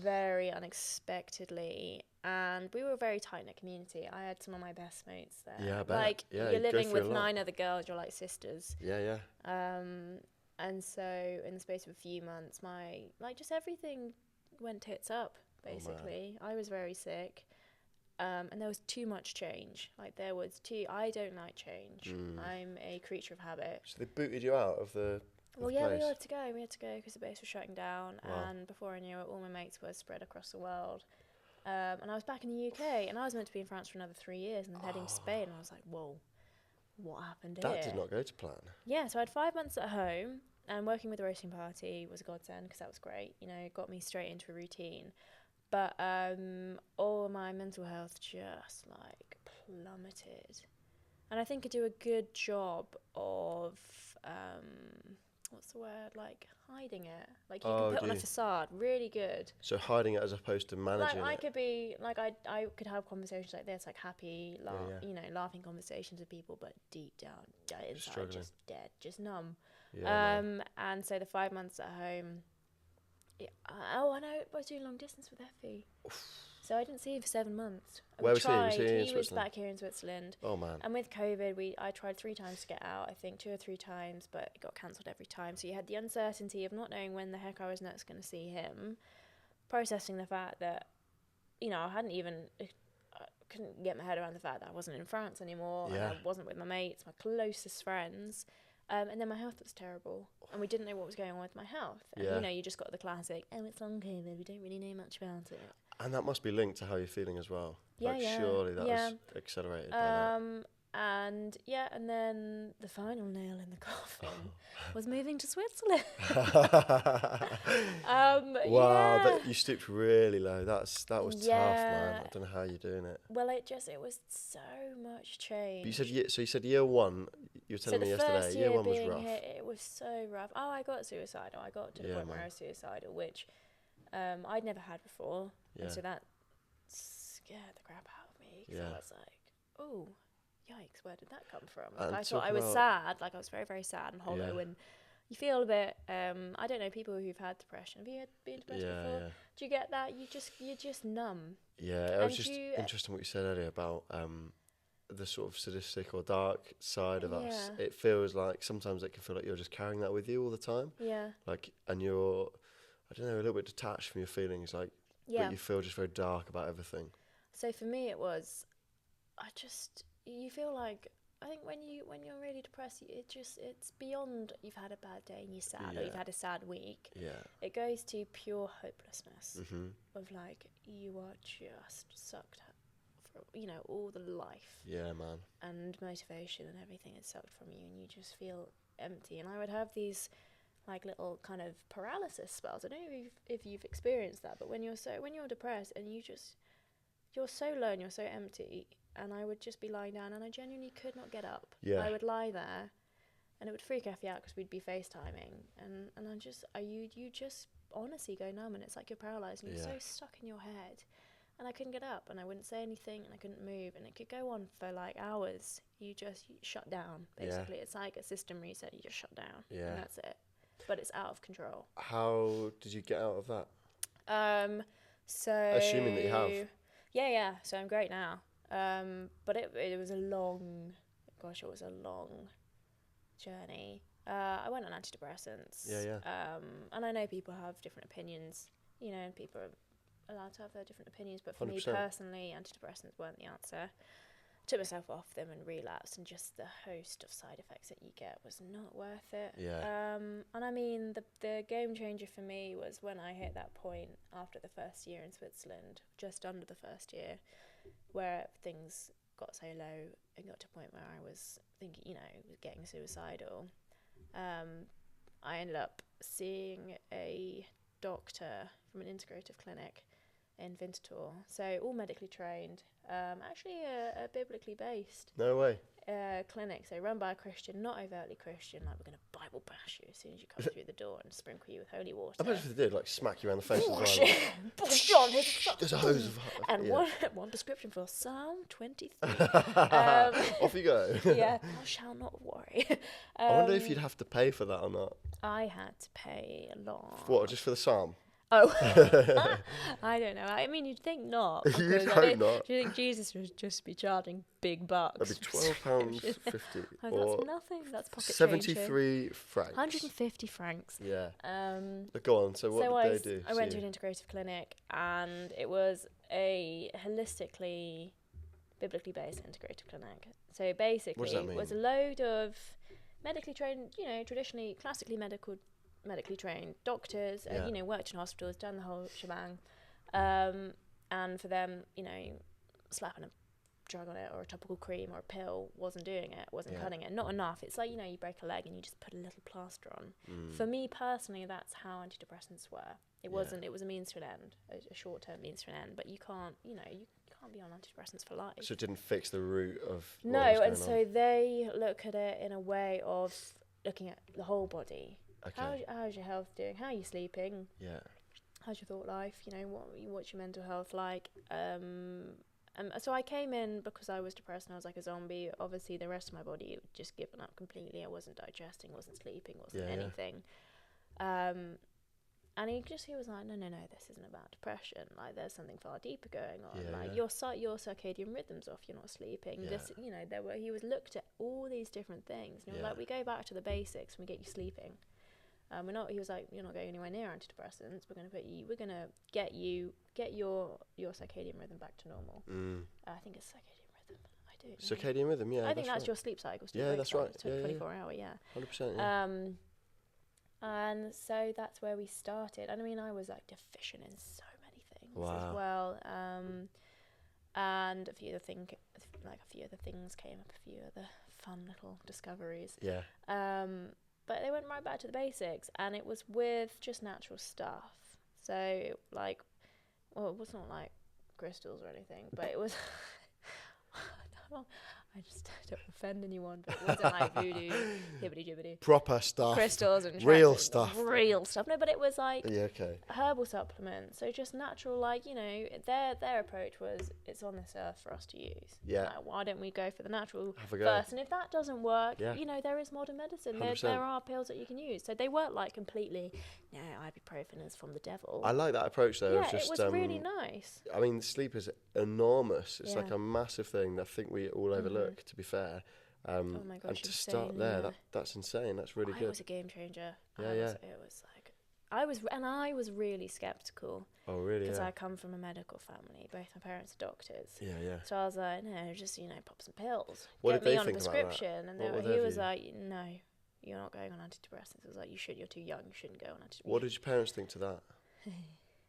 very unexpectedly, and we were a very tight-knit community. I had some of my best mates there. Yeah, I bet. Like, Yeah, you're living with 9 other girls, you're like sisters. Yeah. And so in the space of a few months, just everything went tits up, basically. I was very sick. And there was too much change. I don't like change. I'm a creature of habit. So they booted you out of the Well, place? we had to go. We had to go because the base was shutting down. Wow. And before I knew it, all my mates were spread across the world. And I was back in the UK, and I was meant to be in France for another 3 years and then heading to Spain. And I was like, whoa, what happened here? That did not go to plan. Yeah, so I had 5 months at home, and working with the roasting party was a godsend because that was great. It got me straight into a routine. But all my mental health just, plummeted. And I think I do a good job of... what's the word, hiding it. You can put on a facade, really good. So hiding it as opposed to managing it. I could be, I could have conversations like this, happy, laughing conversations with people, but deep down, inside, just dead, just numb. Yeah, and so the 5 months at home, I was doing long distance with Effie. So I didn't see him for 7 months. Where was he? Was he in Switzerland? He was back here in Switzerland. Oh, man. And with COVID, I tried 3 times to get out, I think 2 or 3 times, but it got cancelled every time. So you had the uncertainty of not knowing when the heck I was next going to see him, processing the fact that, I couldn't get my head around the fact that I wasn't in France anymore, and I wasn't with my mates, my closest friends. And then my health was terrible, and we didn't know what was going on with my health. And, you just got the classic, it's long COVID, we don't really know much about it. And that must be linked to how you're feeling as well. Surely that was accelerated by that. And then the final nail in the coffin was moving to Switzerland. Wow, you stooped really low. That was tough, man. I don't know how you're doing it. Well, it was so much change. But you said year 1. You were telling me yesterday. Year 1 was rough. It was so rough. Oh, I got suicidal. I got to the point where I was suicidal, which I'd never had before. Yeah. And so that scared the crap out of me. Because I was like, oh, yikes, where did that come from? I thought I was sad. I was very, very sad and hollow. And you feel a bit, I don't know, people who've had depression. Have you been depressed before? Yeah. Do you get that? You're just numb. Yeah, it was just interesting what you said earlier about the sort of sadistic or dark side of us. It feels like sometimes it can feel like you're just carrying that with you all the time. Yeah. And you're, I don't know, a little bit detached from your feelings, but you feel just very dark about everything. So for me it was, you feel like, I think when you're really depressed, it's beyond you've had a bad day and you're sad or you've had a sad week. Yeah. It goes to pure hopelessness of you are just sucked up from, all the life. Yeah, man. And motivation and everything is sucked from you and you just feel empty. And I would have these little kind of paralysis spells. I don't know if you've experienced that, but when you're depressed and you're so low and you're so empty, and I would just be lying down and I genuinely could not get up. Yeah. I would lie there and it would freak Effie out because we'd be FaceTiming and you just honestly go numb and it's like you're paralyzed and you're so stuck in your head. And I couldn't get up and I wouldn't say anything and I couldn't move and it could go on for hours. You shut down, basically. Yeah. It's like a system reset, you just shut down. Yeah. And that's it. But it's out of control. How did you get out of that? So... Assuming that you have. Yeah. So I'm great now. But it was a long journey. I went on antidepressants. Yeah. And I know people have different opinions, and people are allowed to have their different opinions, but for 100%. Me personally, antidepressants weren't the answer. Took myself off them and relapsed, and just the host of side effects that you get was not worth it. Yeah. And I mean, the game changer for me was when I hit that point after the first year in Switzerland, just under the first year, where things got so low and got to a point where I was thinking, getting suicidal. I ended up seeing a doctor from an integrative clinic in Winterthur. So all medically trained, actually a biblically based No way. clinic. So run by a Christian, not overtly Christian, like we're going to Bible bash you as soon as you come through the door and sprinkle you with holy water. I imagine if they did, like, smack you around the face with Bullshit. Bible. Bullshit. There's a hose of... And yeah. one prescription for Psalm 23. Off you go. Yeah, thou shalt not worry. I wonder if you'd have to pay for that or not. I had to pay a lot. What, just for the psalm? Oh, I don't know. I mean, you'd think not. You'd hope not. Do you think Jesus would just be charging big bucks? That'd be £12.50. Oh, that's nothing. That's pocket 73 francs. 150 francs. Yeah. Go on. So what did they do? I went to an integrative clinic, and it was a holistically, biblically based integrative clinic. So basically, it was a load of medically trained, traditionally, classically medically trained doctors, worked in hospitals, done the whole shebang, and for them, slapping a drug on it or a topical cream or a pill wasn't doing it, wasn't cutting it, not enough. It's like, you break a leg and you just put a little plaster on. For me personally, that's how antidepressants were. It wasn't. It was a means to an end, a short-term means to an end. But you can't, you can't be on antidepressants for life. So it didn't fix the root of no, and so they look at it in a way of looking at the whole body. Okay. How's your health doing? How are you sleeping? Yeah. How's your thought life? What's your mental health like? So I came in because I was depressed and I was like a zombie. Obviously, the rest of my body had just given up completely. I wasn't digesting, wasn't sleeping, wasn't anything. And he was like, no, this isn't about depression. Like, there's something far deeper going on. Your circadian rhythm's off. You're not sleeping. Yeah. He was looked at all these different things. And we go back to the basics. We get you sleeping. He was like, you're not going anywhere near antidepressants. We're going to get your circadian rhythm back to normal. I think it's circadian rhythm. I do. Circadian rhythm, yeah. I think that's your sleep cycle. Yeah, that's right. It's 24 hour, yeah. 100%. Yeah. And so that's where we started. And I mean, I was like deficient in so many things as well. And a few other things came up, a few other fun little discoveries. Yeah. But they went right back to the basics, and it was with just natural stuff. So it was not like crystals or anything, but it was. I just don't offend anyone, but it wasn't like voodoo, hibbity-jibbity. Proper stuff. Crystals and real stuff. Real stuff. No, but it was like herbal supplements. So just natural, their approach was, it's on this earth for us to use. Yeah. Like, why don't we go for the natural first? And if that doesn't work, there is modern medicine. There are pills that you can use. So they weren't like completely, no, ibuprofen is from the devil. I like that approach though. Yeah, it was really nice. I mean, sleep is enormous. It's like a massive thing that I think we all overlook, to be fair. Oh my gosh, and to start there, that's insane. That's really good. It was a game changer. Yeah, It was like, I was really skeptical. Oh, really? Because I come from a medical family. Both my parents are doctors. Yeah, yeah. So I was like, no, just pop some pills. What Get did they me on think a prescription. About that? And he was like, no, you're not going on antidepressants. I was like, you're too young. You shouldn't go on antidepressants. What did your parents think to that?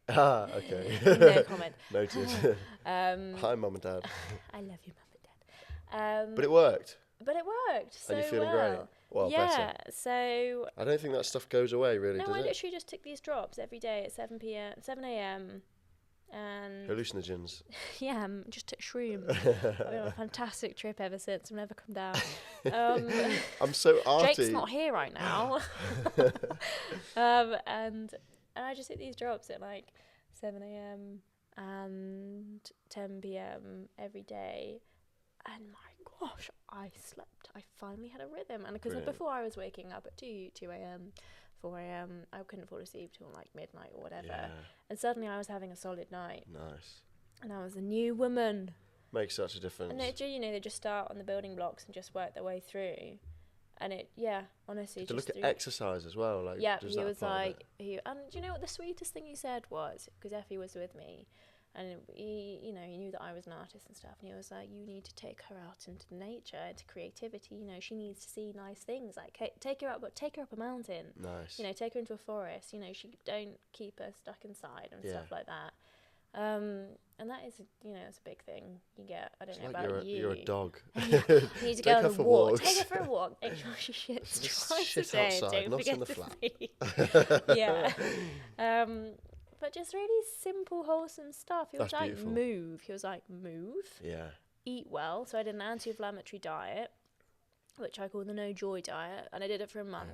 Okay. No comment. Noted. Hi, Mum and Dad. I love you, Mum and Dad. But it worked. So and you're feeling great. Well, yeah. Better. So I don't think that stuff goes away, really. No, does I it? literally just took these drops every day at 7 a.m. and hallucinogens. Yeah, just took shrooms. I've been on a fantastic trip ever since. I've never come down. I'm so arty. Jake's not here right now. And I just hit these drops at 7 a.m. and 10 p.m. every day. And my gosh, I slept. I finally had a rhythm. And because before I was waking up at 2 a.m., 4 a.m., I couldn't fall asleep till midnight or whatever. Yeah. And suddenly I was having a solid night. Nice. And I was a new woman. Makes such a difference. And they just start on the building blocks and just work their way through. And honestly. To look at exercise as well. He was like, and do you know what the sweetest thing he said was? Because Effie was with me. And he knew that I was an artist and stuff. And he was like, you need to take her out into nature, into creativity. She needs to see nice things. Like, take her up a mountain. Nice. Take her into a forest. Don't keep her stuck inside and stuff like that. And that is, it's a big thing you get. I don't know about you. You're a dog. You need to go on a walk. Take her for a walk. Make sure she shits twice a day. Outside, Don't not forget in the to flat. feed. Yeah. but just really simple, wholesome stuff. He was That's like, beautiful. move. He was like, move. Yeah. Eat well. So I did an anti-inflammatory diet, which I call the no joy diet, and I did it for a month.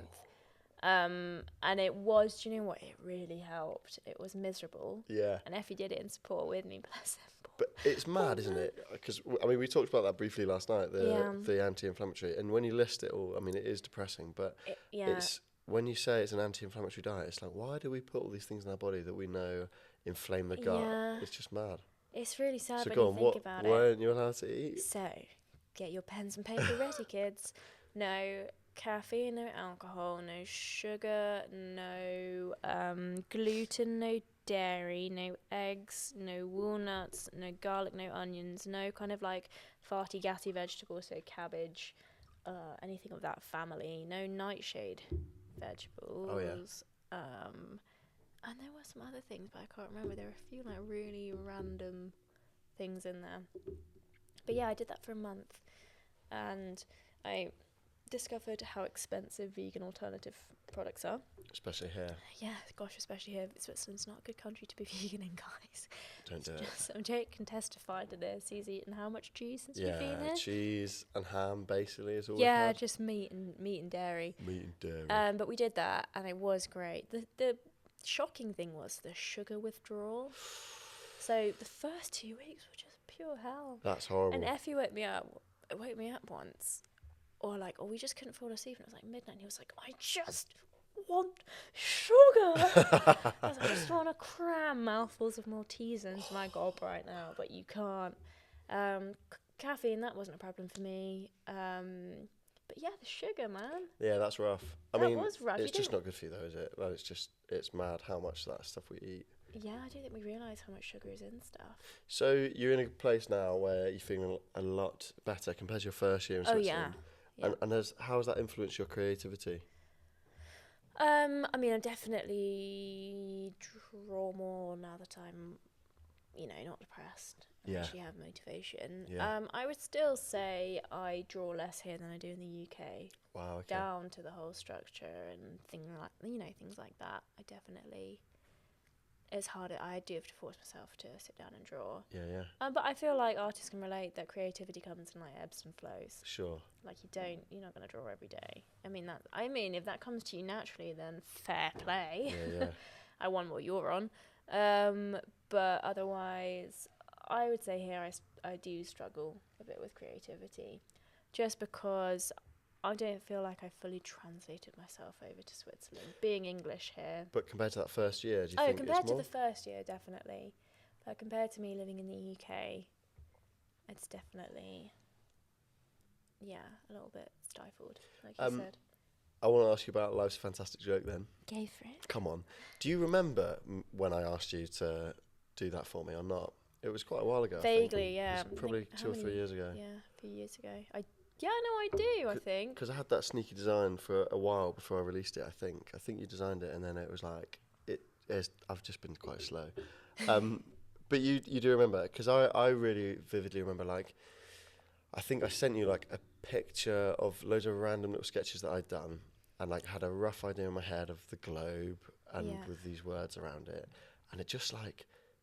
And it was, do you know what? It really helped. It was miserable. Yeah. And Effie did it in support with me, bless him. But it's mad, isn't it? Because, I mean, we talked about that briefly last night, the anti-inflammatory. And when you list it all, I mean, it is depressing. But it's when you say it's an anti-inflammatory diet, it's like, why do we put all these things in our body that we know inflame the gut? Yeah. It's just mad. It's really sad So when go you on, think about it. weren't you allowed to eat? So, get your pens and paper ready, kids. No caffeine, no alcohol, no sugar, no gluten, no dairy, no eggs, no walnuts, no garlic, no onions, no kind of like farty, gassy vegetables, so cabbage, anything of that family, no nightshade vegetables. Oh, yeah. And there were some other things, but I can't remember. There were a few like really random things in there. But yeah, I did that for a month, and I discovered how expensive vegan alternative products are. Especially here. Yeah, gosh, especially here. Switzerland's not a good country to be vegan in, guys. Don't do it. So Jake can testify to this. He's eaten how much cheese since we've been here? Cheese and ham basically is all Yeah, we've had. just meat and dairy. Meat and dairy. But we did that, and it was great. The shocking thing was the sugar withdrawal. So the first 2 weeks were just pure hell. That's horrible. And Effie woke me up once, or we just couldn't fall asleep, and it was like midnight, and he was like, I just want sugar. I was like, I just want to cram mouthfuls of Maltesers into my gob right now, but you can't. Caffeine, that wasn't a problem for me. But yeah, the sugar, man. Yeah, that's rough. I That mean, was rough. it's just not good for you though, is it? Well, it's mad how much of that stuff we eat. Yeah, I don't think we realise how much sugar is in stuff. So you're in a place now where you're feeling a lot better compared to your first year in Switzerland. Yeah. And how has that influenced your creativity? I mean, I definitely draw more now that I'm, not depressed. I actually have motivation. Yeah. I would still say I draw less here than I do in the UK. Wow. Okay. Down to the whole structure and things like that. I definitely. It's harder. I do have to force myself to sit down and draw. Yeah. But I feel like artists can relate that creativity comes in like ebbs and flows. Sure. Like you're not going to draw every day. I mean, if that comes to you naturally, then fair play. Yeah. I want what you're on. But otherwise, I would say here I do struggle a bit with creativity, just because I don't feel like I fully translated myself over to Switzerland, being English here. But compared to that first year, do you think compared it's to more? the first year, definitely. But compared to me living in the UK, it's definitely, a little bit stifled, like you said. I want to ask you about Life's a Fantastic Joke then. Go for it. Come on. Do you remember when I asked you to do that for me or not? It was quite a while ago. Vaguely, yeah. It was probably 2 or 3 years ago. Yeah, a few years ago. I do, I think. Because I had that sneaky design for a while before I released it, I think. I think you designed it, and then it was like, I've just been quite slow. But you do remember, because I really vividly remember, I think I sent you, a picture of loads of random little sketches that I'd done, and, had a rough idea in my head of the globe, and with these words around it. And it just,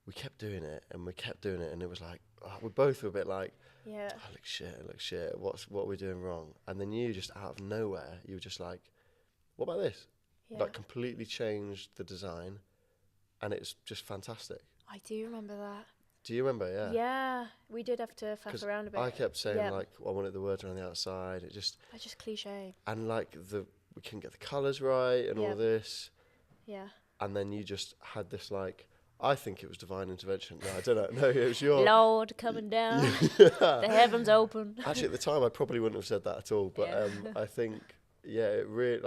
we kept doing it, and it was we both were a bit like, yeah, oh, it looks shit, what are we doing wrong? And then you just out of nowhere, you were just like, what about this? Yeah. Completely changed the design, and it's just fantastic. I do remember that. Do you remember? Yeah. Yeah, we did have to faff around a bit. I kept saying I wanted the words around the outside. It just. That's just cliche. And we couldn't get the colours right and all this. Yeah. And then you just had this I think it was divine intervention. No, I don't know. No, it was your Lord coming down. The heavens open. Actually, at the time, I probably wouldn't have said that at all. But I think, it really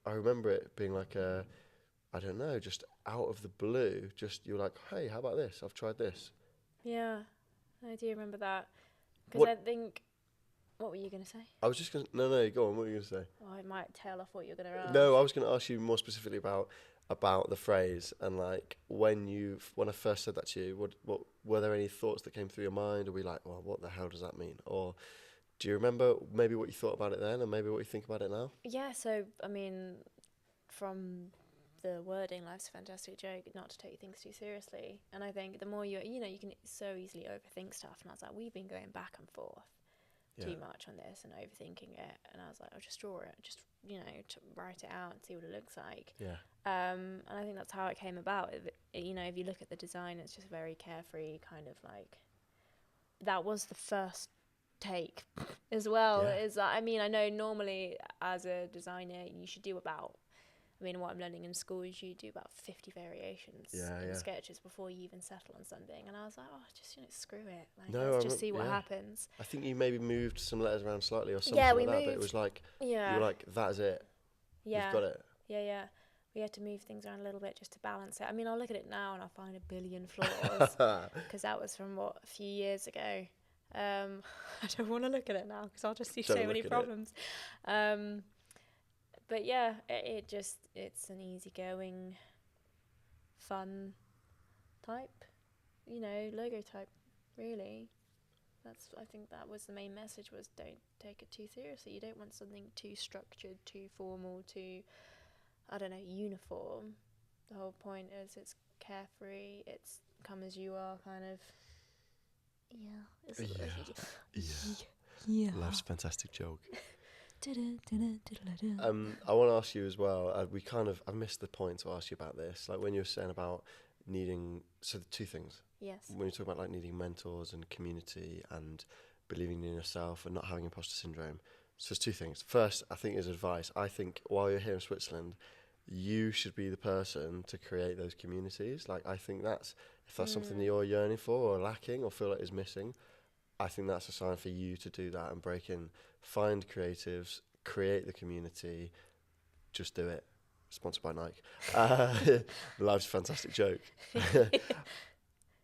I remember it being I don't know, just out of the blue. Just you were like, hey, how about this? I've tried this. Yeah, I do remember that. Because I think, what were you going to say? I was just going to, no, go on. What were you going to say? Oh, I might tail off what you're going to ask. No, I was going to ask you more specifically about the phrase, and when I first said that to you, what were there any thoughts that came through your mind? Or were you like, well, what the hell does that mean? Or do you remember maybe what you thought about it then, and maybe what you think about it now? Yeah, so I mean, from the wording, life's a fantastic joke, not to take things too seriously. And I think the more you can so easily overthink stuff. And I was like, we've been going back and forth too much on this and overthinking it. And I was like, I'll just draw it, just, to write it out and see what it looks like. Yeah. And I think that's how it came about. If you look at the design, it's just very carefree, kind of like, that was the first take as well. I know normally as a designer, you should do about, what I'm learning in school is you do about 50 variations in sketches before you even settle on something. And I was like, just screw it. Let's just see what happens. I think you maybe moved some letters around slightly or something like that, but it was like, you were like, that is it. Yeah. You've got it. Yeah. We had to move things around a little bit just to balance it. I'll look at it now and I'll find a billion flaws because that was from a few years ago. I don't want to look at it now because I'll just see so many problems. But yeah, it's an easygoing, fun type, logo type, really. I think that was the main message, was don't take it too seriously. You don't want something too structured, too formal, too, uniform. The whole point is it's carefree, it's come as you are kind of. Yeah. Life's a fantastic joke. I want to ask you as well, I missed the point to ask you about this, like when you were saying about needing, so the two things. Yes. When you talk about like needing mentors and community and believing in yourself and not having imposter syndrome. So there's two things. First, I think as advice, I think while you're here in Switzerland, you should be the person to create those communities. Like I think if that's something that you're yearning for or lacking or feel like is missing, I think that's a sign for you to do that and break in, find creatives, create the community, just do it. Sponsored by Nike. Life's a fantastic joke.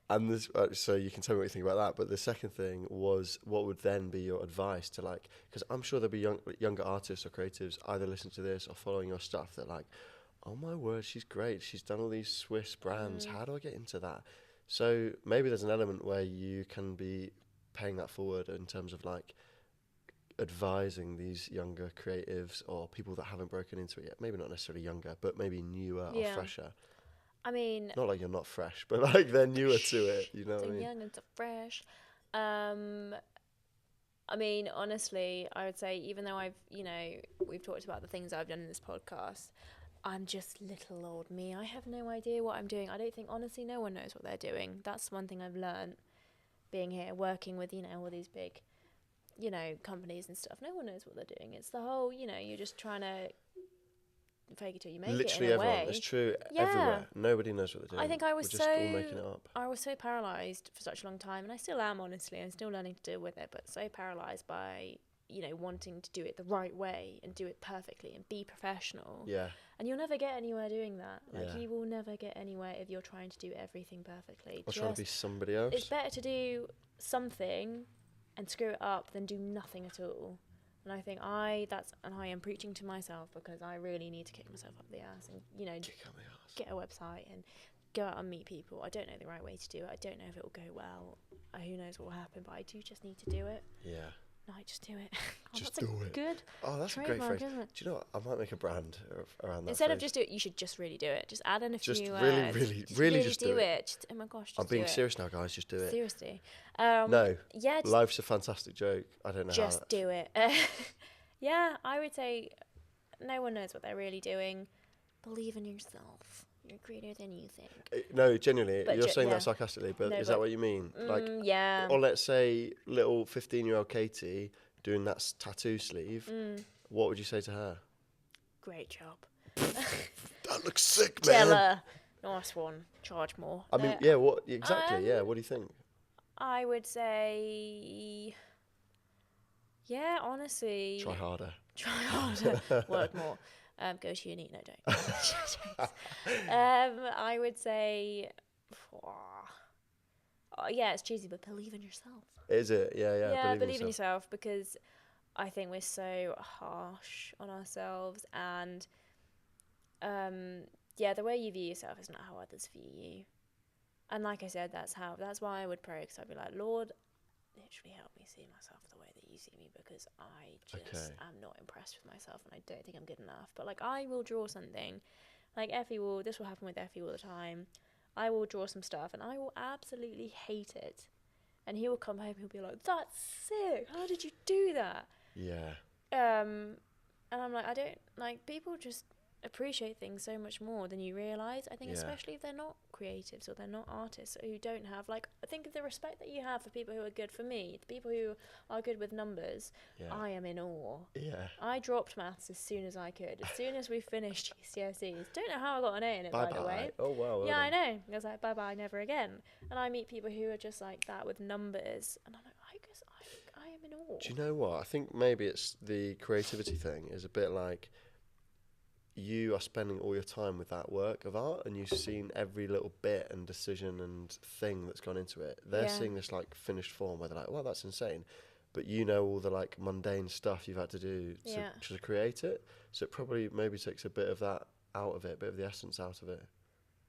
And this, so you can tell me what you think about that. But the second thing was, what would then be your advice to because I'm sure there'll be younger artists or creatives either listening to this or following your stuff that oh my word, she's great. She's done all these Swiss brands. How do I get into that? So maybe there's an element where you can be paying that forward in terms of advising these younger creatives or people that haven't broken into it yet. Maybe not necessarily younger, but maybe newer or fresher. Not like you're not fresh, but they're newer to it. You know what I mean? Young and so fresh. Honestly, I would say even though we've talked about the things I've done in this podcast, I'm just little old me. I have no idea what I'm doing. I don't think, honestly, no one knows what they're doing. That's one thing I've learned being here, working with, all these big, companies and stuff. No one knows what they're doing. It's the whole, you're just trying to fake it till you make Literally it in a everyone. way. It's true everywhere. Nobody knows what they're doing. I think We're just all making it up. I was so paralysed for such a long time, and I still am, honestly. I'm still learning to deal with it, but so paralysed by, wanting to do it the right way and do it perfectly and be professional. Yeah. And you'll never get anywhere doing that. You will never get anywhere if you're trying to do everything perfectly. Or trying to be somebody else. It's better to do something and screw it up than do nothing at all. And I think I am preaching to myself because I really need to kick myself up the ass and, get a website and go out and meet people. I don't know the right way to do it. I don't know if it will go well. Who knows what will happen, but I do just need to do it. Yeah. No, just do it. Just do it. Good. Oh, that's a great phrase. Isn't it? Do you know what? I might make a brand around that. Instead of just do it, you should just really do it. Just add in a few really just do it. Just, oh my gosh, just I'm being serious now, guys. Just do it. Seriously. No. Yeah. Life's a fantastic joke. I don't know how. Just do it. Yeah, I would say no one knows what they're really doing. Believe in yourself. You're greater than you think. No, genuinely, you're saying that sarcastically, but is that what you mean? Yeah. Or let's say little 15-year-old Katy doing that tattoo sleeve. What would you say to her? Great job. That looks sick, man. Tell her. Nice one. Charge more. What exactly? What do you think? I would say, honestly. Try harder. Work more. Go to uni. No, don't. I would say, it's cheesy, but believe in yourself. Is it? Yeah. Yeah, believe in yourself, because I think we're so harsh on ourselves, and the way you view yourself is not how others view you. And like I said, that's why I would pray, because I'd be like, Lord, literally help me see myself the way that you see me, because I just am not impressed with myself, and I don't think I'm good enough. But I will draw something, Like this will happen with Effie all the time. I will draw some stuff and I will absolutely hate it. And he will come home and he'll be like, that's sick. How did you do that? Yeah. And I'm like, I don't, like, people just appreciate things so much more than you realise. I think especially if they're not creatives or they're not artists or who don't have, like, I think of the respect that you have for people who are good. For me, the people who are good with numbers, I am in awe. Yeah. I dropped maths as soon as I could. As soon as we finished GCSEs. Don't know how I got an A in it, by the way. Oh, wow. Yeah, I know. I was like, bye-bye, never again. And I meet people who are just like that with numbers. And I'm like, I guess I am in awe. Do you know what? I think maybe it's the creativity thing is a bit like you are spending all your time with that work of art and you've seen every little bit and decision and thing that's gone into it. They're seeing this like finished form where they're like, well, that's insane. But you know all the like mundane stuff you've had to do to create it. So it probably maybe takes a bit of that out of it, a bit of the essence out of it.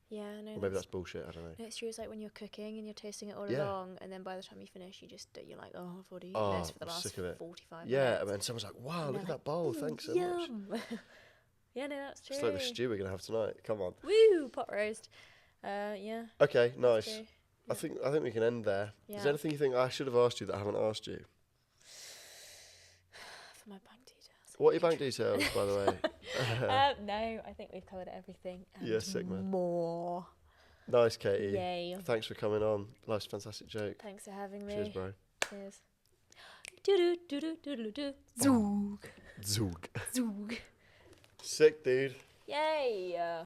Yeah, no. Or maybe that's bullshit, I don't know. No, it's true. It's like when you're cooking and you're tasting it all along, and then by the time you finish, you're like, oh, I've already eaten this for the last 45 minutes. Yeah, and someone's like, wow, look at that bowl, thanks so much. Yeah, no, that's true. It's like the stew we're going to have tonight. Come on. Woo, pot roast. Yeah. Okay, nice. Yeah. I think we can end there. Yeah. Is there anything you think I should have asked you that I haven't asked you? For my bank details. What are your bank details, by the way? No, I think we've covered everything. And sick man. More. Nice, Katy. Yay. Thanks for coming on. Life's a fantastic joke. Thanks for having me. Cheers, bro. Cheers. Do-do-do-do-do-do-do. Zoog. Zoog. Zoog. Sick, dude. Yay.